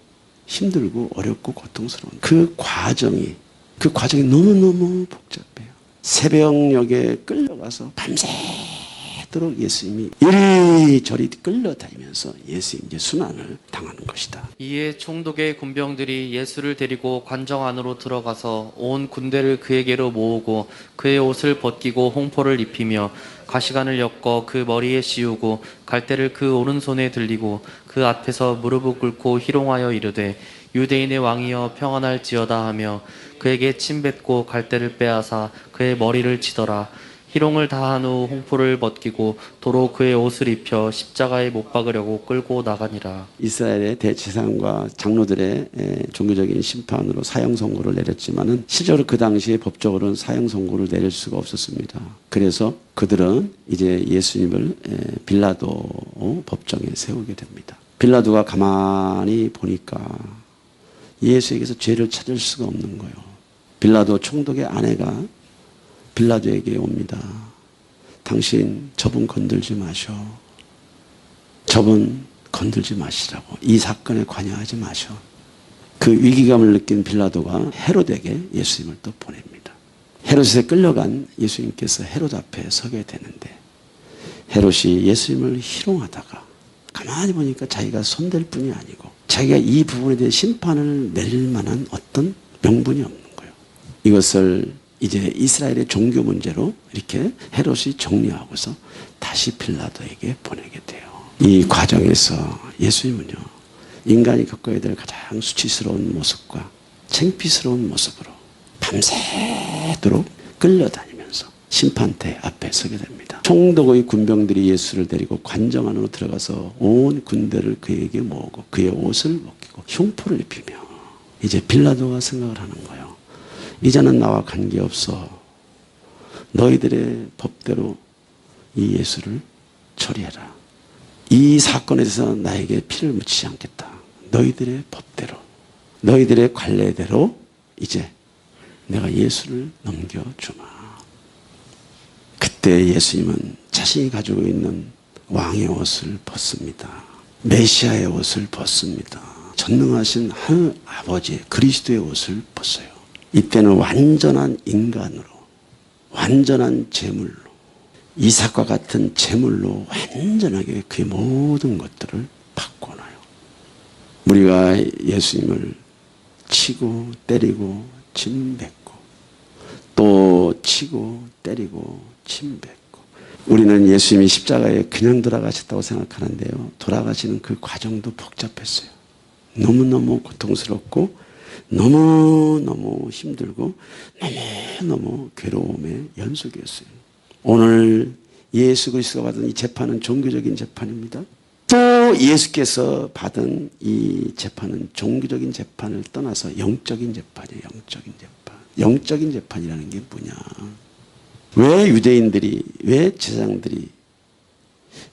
힘들고 어렵고 고통스러운 그 과정이 너무너무 복잡해요. 새벽녘에 끌려가서 밤새도록 예수님이 이리저리 끌려다니면서 예수님 이제 순환을 당하는 것이다. 이에 총독의 군병들이 예수를 데리고 관정 안으로 들어가서 온 군대를 그에게로 모으고 그의 옷을 벗기고 홍포를 입히며 가시관을 엮어 그 머리에 씌우고 갈대를 그 오른손에 들리고 그 앞에서 무릎을 꿇고 희롱하여 이르되 유대인의 왕이여 평안할지어다 하며 그에게 침뱉고 갈대를 빼앗아 그의 머리를 치더라. 희롱을 다한 후 홍포를 벗기고 도로 그의 옷을 입혀 십자가에 못 박으려고 끌고 나가니라. 이스라엘의 대제사장과 장로들의 종교적인 심판으로 사형 선고를 내렸지만은 실제로 그 당시에 법적으로는 사형 선고를 내릴 수가 없었습니다. 그래서 그들은 이제 예수님을 빌라도 법정에 세우게 됩니다. 빌라도가 가만히 보니까 예수에게서 죄를 찾을 수가 없는 거예요. 빌라도 총독의 아내가 빌라도에게 옵니다. 당신 저분 건들지 마셔. 저분 건들지 마시라고. 이 사건에 관여하지 마셔. 그 위기감을 느낀 빌라도가 헤롯에게 예수님을 또 보냅니다. 헤롯에 끌려간 예수님께서 헤롯 앞에 서게 되는데 헤롯이 예수님을 희롱하다가 가만히 보니까 자기가 손댈 뿐이 아니고 자기가 이 부분에 대해 심판을 내릴 만한 어떤 명분이 없는 거예요. 이것을 이제 이스라엘의 종교 문제로 이렇게 헤롯이 정리하고서 다시 빌라도에게 보내게 돼요. 이 과정에서 예수님은요, 인간이 겪어야 될 가장 수치스러운 모습과 창피스러운 모습으로 밤새도록 끌려다니면서 심판대 앞에 서게 됩니다. 총독의 군병들이 예수를 데리고 관정 안으로 들어가서 온 군대를 그에게 모으고 그의 옷을 벗기고 흉포를 입히며 이제 빌라도가 생각을 하는 거예요. 이제는 나와 관계없어. 너희들의 법대로 이 예수를 처리해라. 이 사건에 대해서 나에게 피를 묻히지 않겠다. 너희들의 법대로, 너희들의 관례대로 이제 내가 예수를 넘겨주마. 그때 예수님은 자신이 가지고 있는 왕의 옷을 벗습니다. 메시아의 옷을 벗습니다. 전능하신 하늘 아버지의 그리스도의 옷을 벗어요. 이때는 완전한 인간으로, 완전한 제물로, 이삭과 같은 제물로 완전하게 그의 모든 것들을 바꿔놔요. 우리가 예수님을 치고 때리고 침뱉고 또 치고 때리고 침뱉고 우리는 예수님이 십자가에 그냥 돌아가셨다고 생각하는데요. 돌아가시는 그 과정도 복잡했어요. 너무너무 고통스럽고 너무너무 힘들고 너무너무 괴로움의 연속이었어요. 오늘 예수 그리스도가 받은 이 재판은 종교적인 재판입니다. 또 예수께서 받은 이 재판은 종교적인 재판을 떠나서 영적인 재판이에요. 영적인 재판. 영적인 재판이라는 게 뭐냐. 왜 유대인들이, 왜 제사장들이,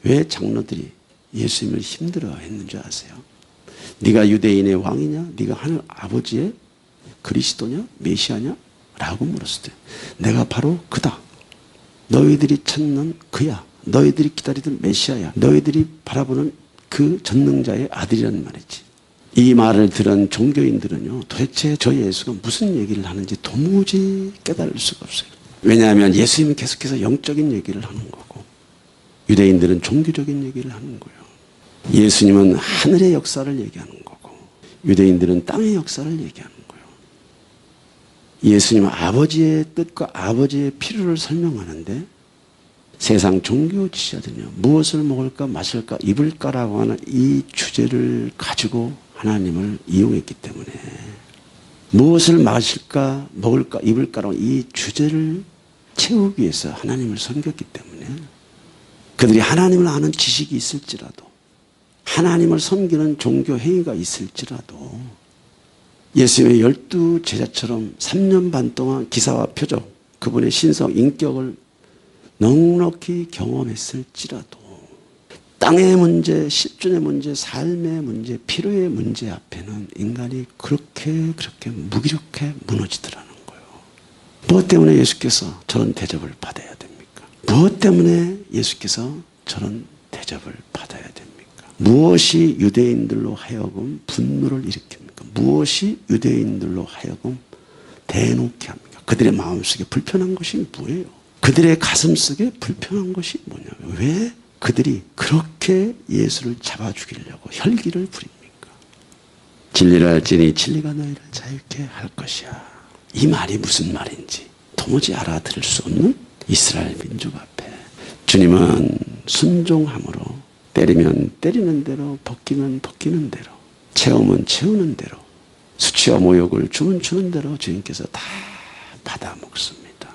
왜 장로들이 예수님을 힘들어했는 줄 아세요? 네가 유대인의 왕이냐? 네가 하늘 아버지의 그리스도냐? 메시아냐? 라고 물었을 때 내가 바로 그다. 너희들이 찾는 그야. 너희들이 기다리던 메시아야. 너희들이 바라보는 그 전능자의 아들이라는 말이지. 이 말을 들은 종교인들은요, 도대체 저 예수가 무슨 얘기를 하는지 도무지 깨달을 수가 없어요. 왜냐하면 예수님은 계속해서 영적인 얘기를 하는 거고 유대인들은 종교적인 얘기를 하는 거예요. 예수님은 하늘의 역사를 얘기하는 거고 유대인들은 땅의 역사를 얘기하는 거예요. 예수님은 아버지의 뜻과 아버지의 필요를 설명하는데 세상 종교 지도자들은요, 무엇을 먹을까 마실까 입을까라고 하는 이 주제를 가지고 하나님을 이용했기 때문에 무엇을 마실까 먹을까 입을까라고 이 주제를 채우기 위해서 하나님을 섬겼기 때문에 그들이 하나님을 아는 지식이 있을지라도 하나님을 섬기는 종교 행위가 있을지라도 예수님의 12 제자처럼 3년 반 동안 기사와 표적, 그분의 신성, 인격을 넉넉히 경험했을지라도 땅의 문제, 실존의 문제, 삶의 문제, 필요의 문제 앞에는 인간이 그렇게 무기력해 무너지더라는 거예요. 무엇 때문에 예수께서 저런 대접을 받아야 됩니까? 무엇 때문에 예수께서 저런 대접을 받아야 됩니까? 무엇이 유대인들로 하여금 분노를 일으킵니까? 무엇이 유대인들로 하여금 대놓게 합니까? 그들의 마음속에 불편한 것이 뭐예요? 그들의 가슴속에 불편한 것이 뭐냐면 왜 그들이 그렇게 예수를 잡아 죽이려고 혈기를 부립니까? 진리를 알지니 진리가 너희를 자유케 할 것이야. 이 말이 무슨 말인지 도무지 알아들을 수 없는 이스라엘 민족 앞에 주님은 순종함으로 때리면 때리는 대로 벗기면 벗기는 대로 채우면 채우는 대로 수치와 모욕을 주면 주는 대로 주님께서 다 받아 먹습니다.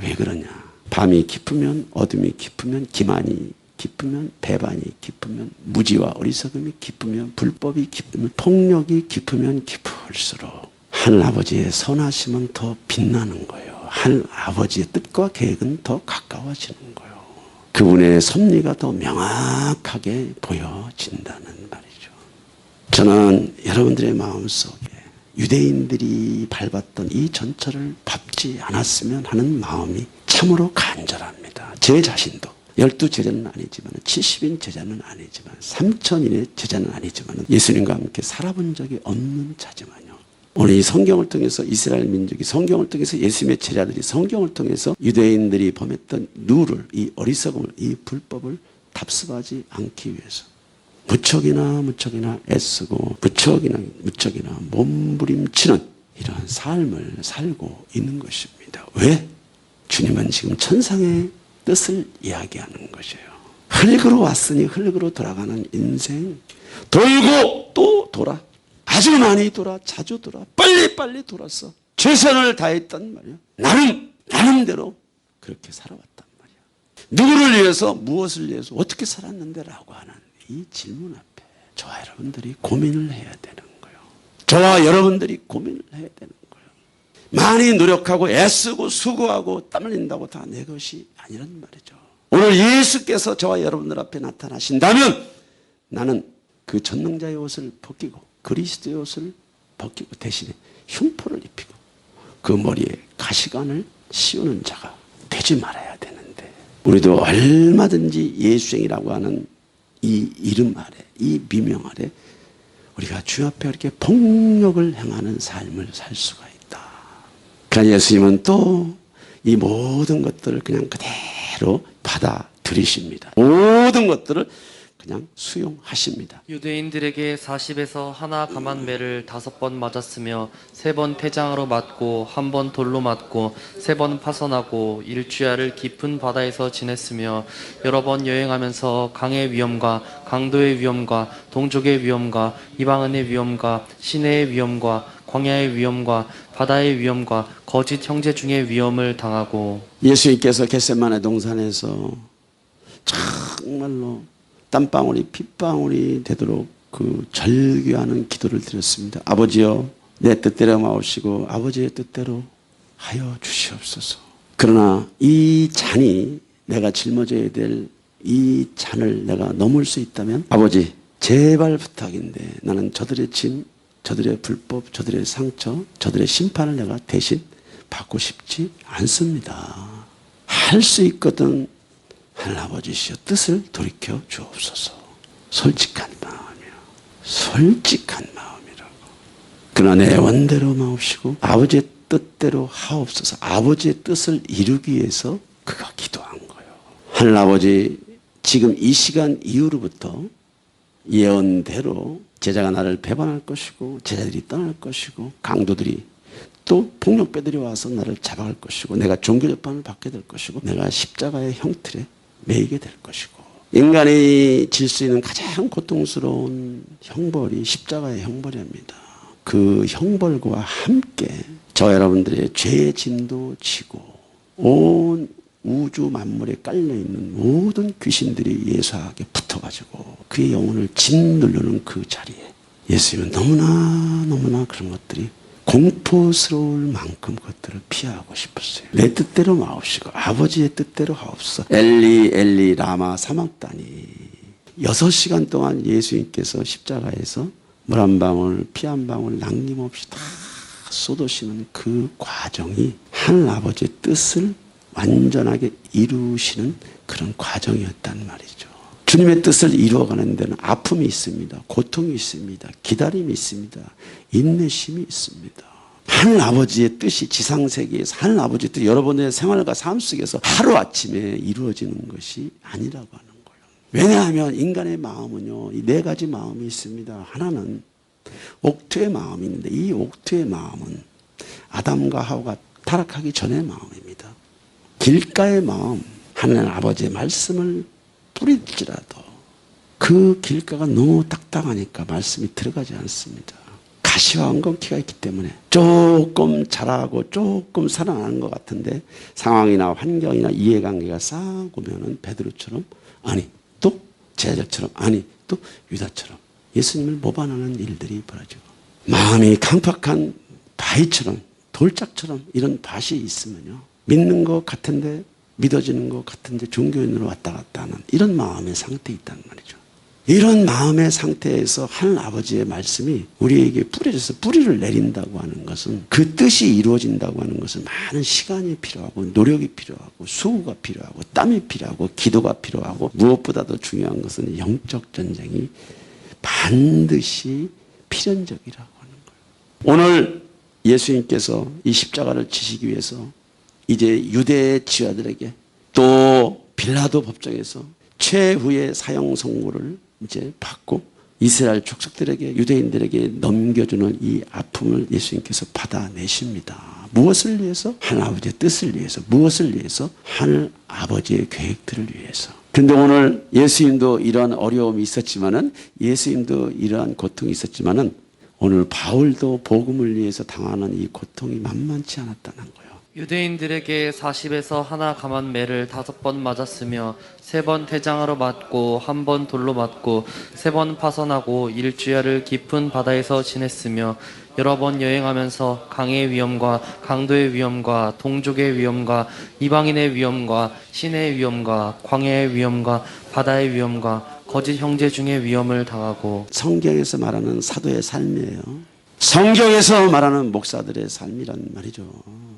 왜 그러냐? 밤이 깊으면 어둠이 깊으면 기만이 깊으면 배반이 깊으면 무지와 어리석음이 깊으면 불법이 깊으면 폭력이 깊으면 깊을수록 하늘아버지의 선하심은 더 빛나는 거예요. 하늘아버지의 뜻과 계획은 더 가까워지는 거예요. 그분의 섭리가 더 명확하게 보여진다는 말이죠. 저는 여러분들의 마음속에 유대인들이 밟았던 이 전철을 밟지 않았으면 하는 마음이 참으로 간절합니다. 제 자신도 12제자는 아니지만 70인 제자는 아니지만 3000인의 제자는 아니지만 예수님과 함께 살아본 적이 없는 자지만요. 오늘 이 성경을 통해서 이스라엘 민족이 성경을 통해서 예수님의 제자들이 성경을 통해서 유대인들이 범했던 룰을 이 어리석음을 이 불법을 답습하지 않기 위해서 무척이나 애쓰고 무척이나 몸부림치는 이러한 삶을 살고 있는 것입니다. 왜? 주님은 지금 천상의 뜻을 이야기하는 것이에요. 흙으로 왔으니 흙으로 돌아가는 인생. 돌고 또 돌아. 아주 많이 돌아. 자주 돌아. 빨리 돌았어. 최선을 다했단 말이야. 나름대로 그렇게 살아왔단 말이야. 누구를 위해서 무엇을 위해서 어떻게 살았는데 라고 하는 이 질문 앞에 저와 여러분들이 고민을 해야 되는 거예요. 저와 여러분들이 고민을 해야 되는 거예요. 많이 노력하고 애쓰고 수고하고 땀 흘린다고 다 내 것이 아니란 말이죠. 오늘 예수께서 저와 여러분들 앞에 나타나신다면 나는 그 전능자의 옷을 벗기고 그리스도의 옷을 벗기고 대신에 흉포를 입히고 그 머리에 가시관을 씌우는 자가 되지 말아야 되는데 우리도 얼마든지 예수행이라고 하는 이 이름 아래 이 미명 아래 우리가 주 앞에 이렇게 폭력을 행하는 삶을 살 수가 있다. 그러나 예수님은 또 이 모든 것들을 그냥 그대로 받아들이십니다. 모든 것들을 그냥 수용하십니다. 유대인들에게 40에서 하나 감한 매를 5번 맞았으며 3번 태장으로 맞고 1번 돌로 맞고 3번 파선하고 일주야를 깊은 바다에서 지냈으며 여러 번 여행하면서 강의 위험과 강도의 위험과 동족의 위험과 이방인의 위험과 시내의 위험과 광야의 위험과 바다의 위험과 거짓 형제 중의 위험을 당하고 예수님께서 겟세마네 동산에서 정말로 땀방울이 핏방울이 되도록 그 절규하는 기도를 드렸습니다. 아버지여 내 뜻대로 마옵시고 아버지의 뜻대로 하여 주시옵소서. 그러나 이 잔이 내가 짊어져야 될 이 잔을 내가 넘을 수 있다면 아버지 제발 부탁인데 나는 저들의 짐 저들의 불법 저들의 상처 저들의 심판을 내가 대신 받고 싶지 않습니다. 할 수 있거든 하늘 아버지시여 뜻을 돌이켜 주옵소서. 솔직한 마음이요. 솔직한 마음이라고. 그러나 내 원대로 마옵시고 아버지의 뜻대로 하옵소서. 아버지의 뜻을 이루기 위해서 그가 기도한 거예요. 하늘 아버지 지금 이 시간 이후로부터 예언대로 제자가 나를 배반할 것이고 제자들이 떠날 것이고 강도들이 또 폭력배들이 와서 나를 잡아갈 것이고 내가 종교재판을 받게 될 것이고 내가 십자가의 형틀에 매이게 될 것이고 인간이 질 수 있는 가장 고통스러운 형벌이 십자가의 형벌입니다. 그 형벌과 함께 저 여러분들의 죄의 짐도 지고 온 우주 만물에 깔려있는 모든 귀신들이 예수에게 붙어가지고 그의 영혼을 짓누르는 그 자리에 예수님은 너무나 그런 것들이 공포스러울 만큼 그것들을 피하고 싶었어요. 내 뜻대로 마옵시고 아버지의 뜻대로 하옵소서. 엘리 엘리 라마 사막다니 6시간 동안 예수님께서 십자가에서 물 한 방울, 피 한 방울 남김없이 다 쏟으시는 그 과정이 하늘 아버지의 뜻을 완전하게 이루시는 그런 과정이었단 말이죠. 주님의 뜻을 이루어가는 데는 아픔이 있습니다. 고통이 있습니다. 기다림이 있습니다. 인내심이 있습니다. 하늘 아버지의 뜻이 지상세계에서 하늘 아버지의 뜻이 여러분의 생활과 삶 속에서 하루아침에 이루어지는 것이 아니라고 하는 거예요. 왜냐하면 인간의 마음은요, 이 4가지 마음이 있습니다. 하나는 옥토의 마음이 있는데 이 옥토의 마음은 아담과 하와가 타락하기 전의 마음입니다. 길가의 마음, 하나님 아버지의 말씀을 뿌릴지라도 그 길가가 너무 딱딱하니까 말씀이 들어가지 않습니다. 가시와 엉겅퀴가 있기 때문에 조금 자라고 조금 살아나는 것 같은데 상황이나 환경이나 이해관계가 싹 오면은 베드로처럼 아니 또 제자처럼 아니 또 유다처럼 예수님을 모반하는 일들이 벌어지고 마음이 강팍한 바위처럼 돌짝처럼 이런 밭이 있으면요 믿는 것 같은데 믿어지는 것 같은데 종교인으로 왔다 갔다 하는 이런 마음의 상태에 있단 말이죠. 이런 마음의 상태에서 하늘 아버지의 말씀이 우리에게 뿌려져서 뿌리를 내린다고 하는 것은 그 뜻이 이루어진다고 하는 것은 많은 시간이 필요하고 노력이 필요하고 수고가 필요하고 땀이 필요하고 기도가 필요하고 무엇보다도 중요한 것은 영적 전쟁이 반드시 필연적이라고 하는 거예요. 오늘 예수님께서 이 십자가를 지시기 위해서 이제 유대 지휘자들에게 또 빌라도 법정에서 최후의 사형 선고를 이제 받고 이스라엘 족속들에게 유대인들에게 넘겨주는 이 아픔을 예수님께서 받아내십니다. 무엇을 위해서? 하늘 아버지의 뜻을 위해서. 무엇을 위해서? 하늘 아버지의 계획들을 위해서. 근데 오늘 예수님도 이러한 어려움이 있었지만은 예수님도 이러한 고통이 있었지만은 오늘 바울도 복음을 위해서 당하는 이 고통이 만만치 않았다는 거예요. 유대인들에게 40에서 하나 감한 매를 5번 맞았으며 3번 태장으로 맞고 1번 돌로 맞고 3번 파선하고 일주야를 깊은 바다에서 지냈으며 여러 번 여행하면서 강의 위험과 강도의 위험과 동족의 위험과 이방인의 위험과 신의 위험과 광야의 위험과 바다의 위험과 거짓 형제 중의 위험을 당하고 성경에서 말하는 사도의 삶이에요. 성경에서 말하는 목사들의 삶이란 말이죠.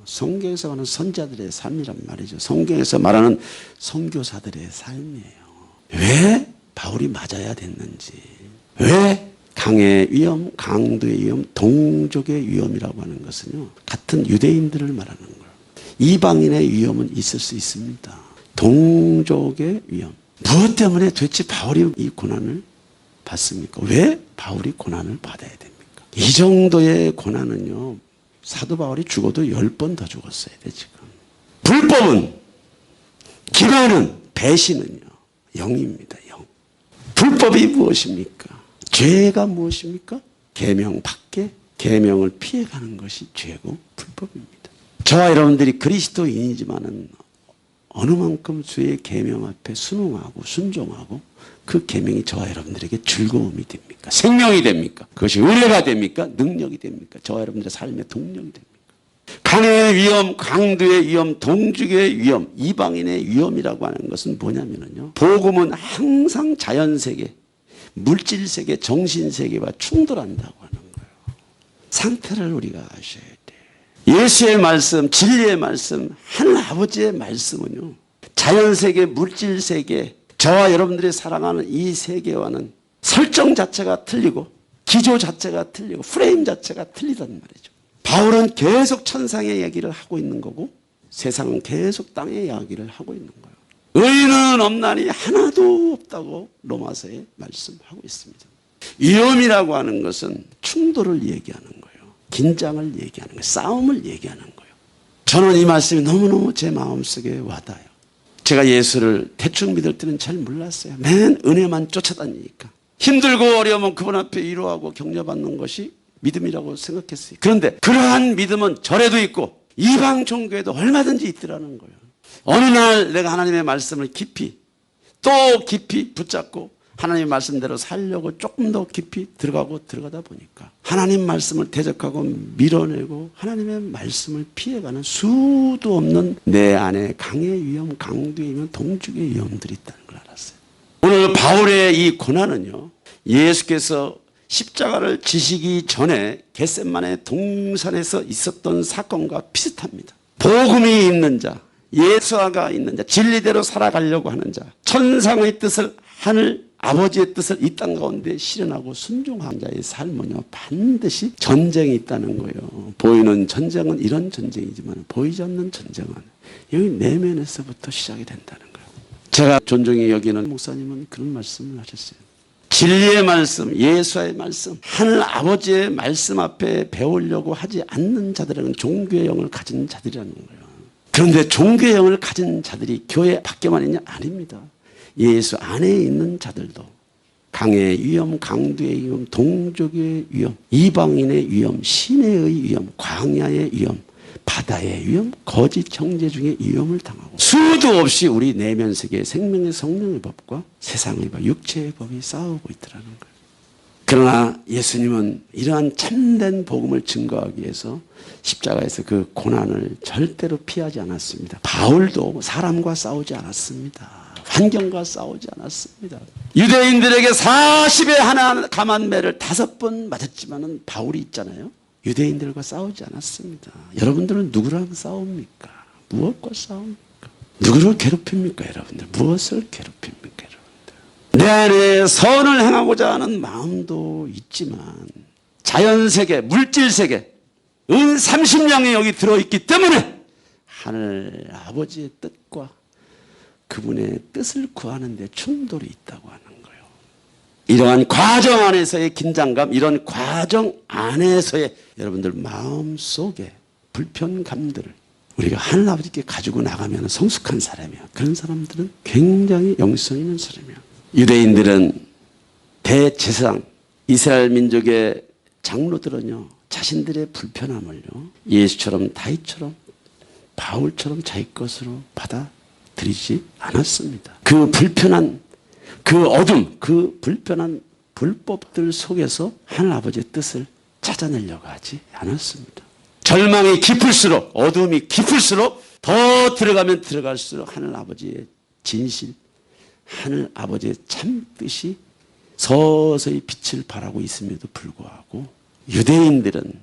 성경에서 말하는 선자들의 삶이란 말이죠. 성경에서 말하는 선교사들의 삶이에요. 왜 바울이 맞아야 됐는지, 왜 강의 위험, 강도의 위험, 동족의 위험이라고 하는 것은요, 같은 유대인들을 말하는 거예요. 이방인의 위험은 있을 수 있습니다. 동족의 위험. 무엇 때문에 도대체 바울이 이 고난을 받습니까? 왜 바울이 고난을 받아야 됩니까? 이 정도의 고난은요, 사도 바울이 죽어도 10번 더 죽었어야 돼, 지금. 불법은, 기만은, 배신은요, 영입니다, 영. 불법이 무엇입니까? 죄가 무엇입니까? 계명 밖에 계명을 피해가는 것이 죄고 불법입니다. 저와 여러분들이 그리스도인이지만은 어느 만큼 주의 계명 앞에 순응하고 순종하고 그 계명이 저와 여러분들에게 즐거움이 됩니까? 생명이 됩니까? 그것이 은혜가 됩니까? 능력이 됩니까? 저와 여러분들의 삶의 동력이 됩니까? 강의 위험, 강도의 위험, 동족의 위험, 이방인의 위험이라고 하는 것은 뭐냐면요, 복음은 항상 자연세계, 물질세계, 정신세계와 충돌한다고 하는 거예요. 상태를 우리가 아셔야 돼요. 예수의 말씀, 진리의 말씀, 하늘 아버지의 말씀은요, 자연세계, 물질세계, 저와 여러분들이 살아가는 이 세계와는 설정 자체가 틀리고 기조 자체가 틀리고 프레임 자체가 틀리단 말이죠. 바울은 계속 천상의 얘기를 하고 있는 거고 세상은 계속 땅의 이야기를 하고 있는 거예요. 의인은 없나니 하나도 없다고 로마서에 말씀하고 있습니다. 위험이라고 하는 것은 충돌을 얘기하는 거예요. 긴장을 얘기하는 거예요. 싸움을 얘기하는 거예요. 저는 이 말씀이 너무너무 제 마음속에 와닿아요. 제가 예수를 대충 믿을 때는 잘 몰랐어요. 맨 은혜만 쫓아다니니까. 힘들고 어려우면 그분 앞에 위로하고 격려받는 것이 믿음이라고 생각했어요. 그런데 그러한 믿음은 절에도 있고 이방 종교에도 얼마든지 있더라는 거예요. 어느 날 내가 하나님의 말씀을 깊이 또 깊이 붙잡고 하나님의 말씀대로 살려고 조금 더 깊이 들어가다 보니까 하나님 말씀을 대적하고 밀어내고 하나님의 말씀을 피해가는 수도 없는 내 안에 강의 위험, 강도의 위험, 동족의 위험들이 있다는 걸 알았어요. 오늘 바울의 이 고난은요, 예수께서 십자가를 지시기 전에 겟세마네 동산에서 있었던 사건과 비슷합니다. 복음이 있는 자, 예수아가 있는 자, 진리대로 살아가려고 하는 자, 천상의 뜻을, 하늘 아버지의 뜻을 이 땅 가운데 실현하고 순종한 자의 삶은요, 반드시 전쟁이 있다는 거예요. 보이는 전쟁은 이런 전쟁이지만 보이지 않는 전쟁은 여기 내면에서부터 시작이 된다는 거예요. 제가 존중히 여기는 목사님은 그런 말씀을 하셨어요. 진리의 말씀, 예수의 말씀, 하늘 아버지의 말씀 앞에 배우려고 하지 않는 자들은 종교의 영을 가진 자들이라는 거예요. 그런데 종교의 영을 가진 자들이 교회 밖에만 있냐? 아닙니다. 예수 안에 있는 자들도 강의 위험, 강도의 위험, 동족의 위험, 이방인의 위험, 시내의 위험, 광야의 위험, 바다의 위험, 거짓 형제 중에 위험을 당하고 수도 없이 우리 내면 세계의 생명의 성령의 법과 세상의 법, 육체의 법이 싸우고 있더라는 거예요. 그러나 예수님은 이러한 참된 복음을 증거하기 위해서 십자가에서 그 고난을 절대로 피하지 않았습니다. 바울도 사람과 싸우지 않았습니다. 환경과 싸우지 않았습니다. 유대인들에게 40에 하나 감한 매를 5번 맞았지만은 바울이 있잖아요. 유대인들과 싸우지 않았습니다. 여러분들은 누구랑 싸웁니까? 무엇과 싸웁니까? 누구를 괴롭힙니까, 여러분들? 무엇을 괴롭힙니까, 여러분들? 내 안에 선을 행하고자 하는 마음도 있지만 자연세계, 물질세계, 은 30냥이 여기 들어있기 때문에 하늘 아버지의 뜻과 그분의 뜻을 구하는 데 충돌이 있다고 하는 거예요. 이러한 과정 안에서의 긴장감, 이런 과정 안에서의 여러분들 마음속에 불편감들을 우리가 하늘 아버지께 가지고 나가면 성숙한 사람이야. 그런 사람들은 굉장히 영성 있는 사람이야. 유대인들은 대제사장, 이스라엘 민족의 장로들은요, 자신들의 불편함을요, 예수처럼 다윗처럼 바울처럼 자기 것으로 받아들이지 않았습니다. 그 불편한, 그 어둠, 그 불편한 불법들 속에서 하늘 아버지의 뜻을 찾아내려고 하지 않았습니다. 절망이 깊을수록, 어둠이 깊을수록 더 들어가면 들어갈수록 하늘 아버지의 진실, 하늘 아버지의 참뜻이 서서히 빛을 발하고 있음에도 불구하고 유대인들은,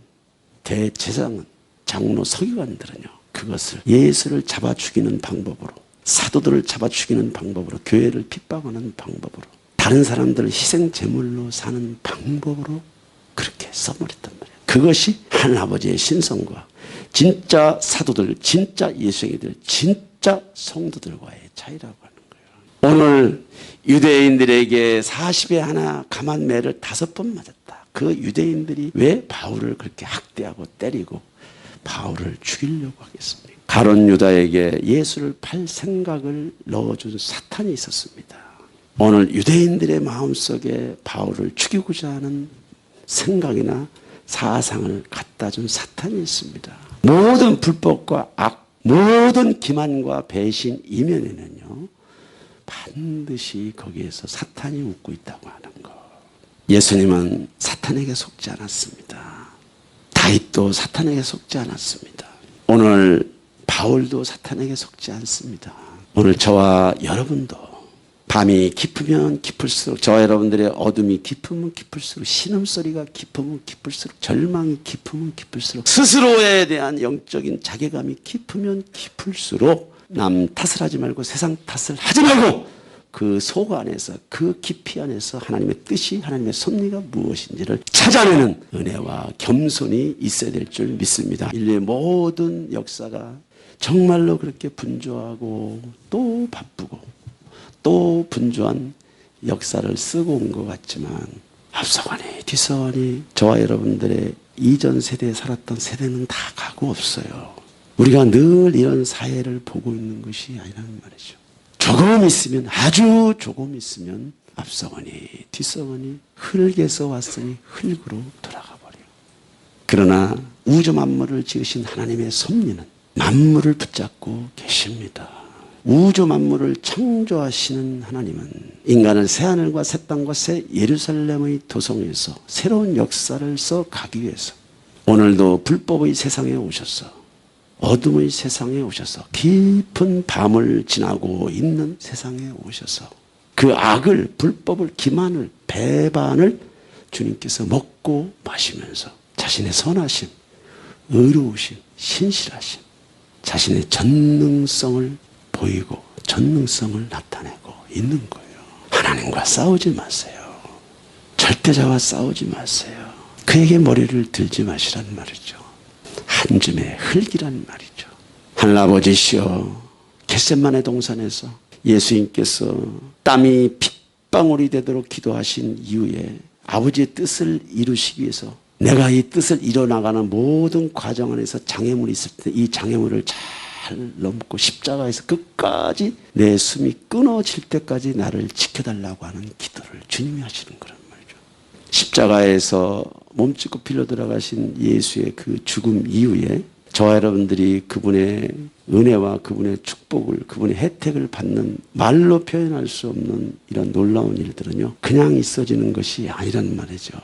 대제사장은, 장로 서기관들은요, 그것을 예수를 잡아 죽이는 방법으로, 사도들을 잡아 죽이는 방법으로, 교회를 핍박하는 방법으로, 다른 사람들을 희생 제물로 사는 방법으로 그렇게 써버렸단 말이에요. 그것이 하늘 아버지의 신성과 진짜 사도들, 진짜 예수행이들, 진짜 성도들과의 차이라고 하는 거예요. 오늘 유대인들에게 40에 하나 감한 매를 5번 맞았다. 그 유대인들이 왜 바울을 그렇게 학대하고 때리고 바울을 죽이려고 하겠습니까? 가룟 유다에게 예수를 팔 생각을 넣어준 사탄이 있었습니다. 오늘 유대인들의 마음속에 바울을 죽이고자 하는 생각이나 사상을 갖다 준 사탄이 있습니다. 모든 불법과 악, 모든 기만과 배신 이면에는요, 반드시 거기에서 사탄이 웃고 있다고 하는 것. 예수님은 사탄에게 속지 않았습니다. 다윗도 사탄에게 속지 않았습니다. 오늘 바울도 사탄에게 속지 않습니다. 오늘 저와 여러분도 밤이 깊으면 깊을수록, 저와 여러분들의 어둠이 깊으면 깊을수록, 신음소리가 깊으면 깊을수록, 절망이 깊으면 깊을수록, 스스로에 대한 영적인 자괴감이 깊으면 깊을수록 남 탓을 하지 말고 세상 탓을 하지 말고 그 속 안에서, 그 깊이 안에서 하나님의 뜻이, 하나님의 섭리가 무엇인지를 찾아내는 은혜와 겸손이 있어야 될 줄 믿습니다. 인류의 모든 역사가 정말로 그렇게 분주하고 또 바쁘고 또 분주한 역사를 쓰고 온 것 같지만 앞서가니 뒤서가니 저와 여러분들의 이전 세대에 살았던 세대는 다 가고 없어요. 우리가 늘 이런 사회를 보고 있는 것이 아니라는 말이죠. 조금 있으면, 아주 조금 있으면 앞서가니 뒤서가니 흙에서 왔으니 흙으로 돌아가 버려요. 그러나 우주 만물을 지으신 하나님의 섭리는 만물을 붙잡고 계십니다. 우주 만물을 창조하시는 하나님은 인간을 새하늘과 새 땅과 새 예루살렘의 도성에서 새로운 역사를 써 가기 위해서 오늘도 불법의 세상에 오셔서, 어둠의 세상에 오셔서, 깊은 밤을 지나고 있는 세상에 오셔서 그 그 악을, 불법을, 기만을, 배반을 주님께서 먹고 마시면서 자신의 선하심, 의로우심, 신실하심, 자신의 전능성을 보이고 전능성을 나타내고 있는 거예요. 하나님과 싸우지 마세요. 절대자와 싸우지 마세요. 그에게 머리를 들지 마시란 말이죠. 한 줌의 흙이란 말이죠. 하늘아버지시여, 겟세마네 동산에서 예수님께서 땀이 핏방울이 되도록 기도하신 이후에 아버지의 뜻을 이루시기 위해서 내가 이 뜻을 이뤄나가는 모든 과정 안에서 장애물이 있을 때 이 장애물을 잘 넘고 십자가에서 끝까지 내 숨이 끊어질 때까지 나를 지켜달라고 하는 기도를 주님이 하시는 거란 말이죠. 십자가에서 몸짓고 빌려 들어가신 예수의 그 죽음 이후에 저와 여러분들이 그분의 은혜와 그분의 축복을, 그분의 혜택을 받는 말로 표현할 수 없는 이런 놀라운 일들은요, 그냥 있어지는 것이 아니란 말이죠.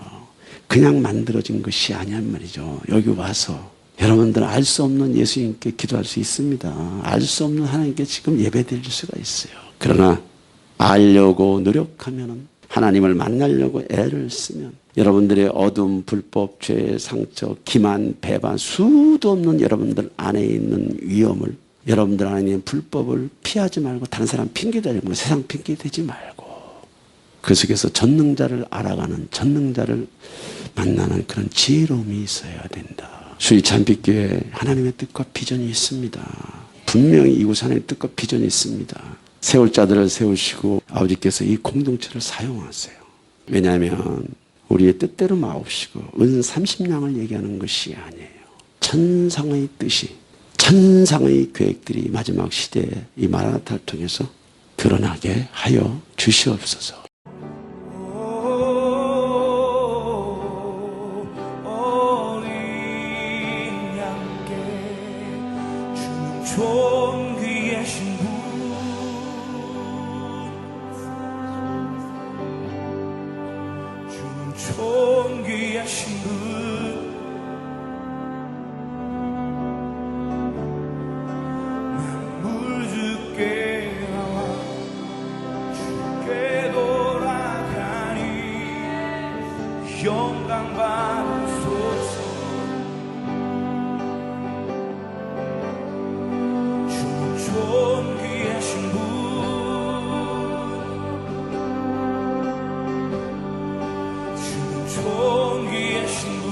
그냥 만들어진 것이 아니란 말이죠. 여기 와서 여러분들은 알 수 없는 예수님께 기도할 수 있습니다. 알 수 없는 하나님께 지금 예배드릴 수가 있어요. 그러나 알려고 노력하면은, 하나님을 만나려고 애를 쓰면 여러분들의 어둠, 불법, 죄, 상처, 기만, 배반, 수도 없는 여러분들 안에 있는 위험을, 여러분들 안에 있는 불법을 피하지 말고 다른 사람 핑계대지 말고 세상 핑계대지 말고 그 속에서 전능자를 알아가는, 전능자를 만나는 그런 지혜로움이 있어야 된다. 수리 참빛교회 하나님의 뜻과 비전이 있습니다. 분명히 이곳 하나님의 뜻과 비전이 있습니다. 세울 자들을 세우시고 아버지께서 이 공동체를 사용하세요. 왜냐하면 우리의 뜻대로 마옵시고 은 30냥을 얘기하는 것이 아니에요. 천상의 뜻이, 천상의 계획들이 마지막 시대에 이 마라나타를 통해서 드러나게 하여 주시옵소서. 존귀하신 분, 주는 존귀하신 분, 만물 주께 나와 주께 돌아가니 영광 받으소서. 존귀하신 분, 주는 존귀하신 분,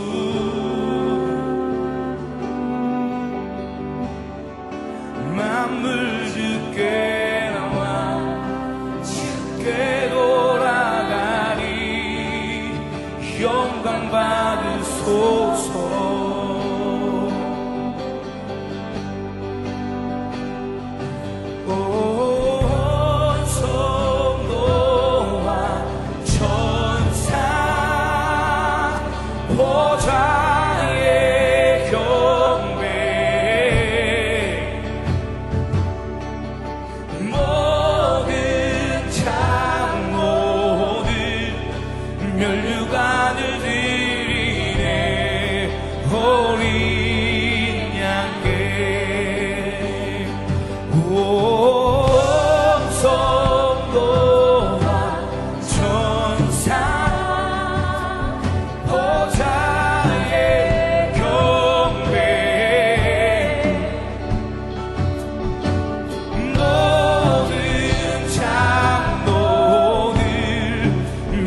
만물 주께 나와 주께 돌아가니 영광 받으소서. 보좌의 경배, 모든 장로들 면류관을 드리네. 어린 양께 온 성도와 천사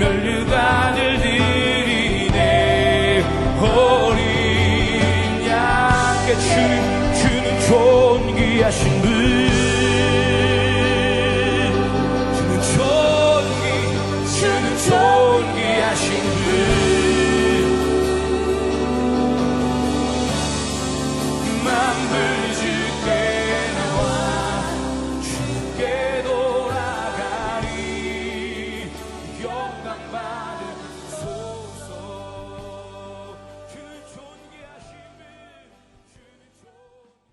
면류관을 드리네. 어린 양께 주는 존귀하신 분,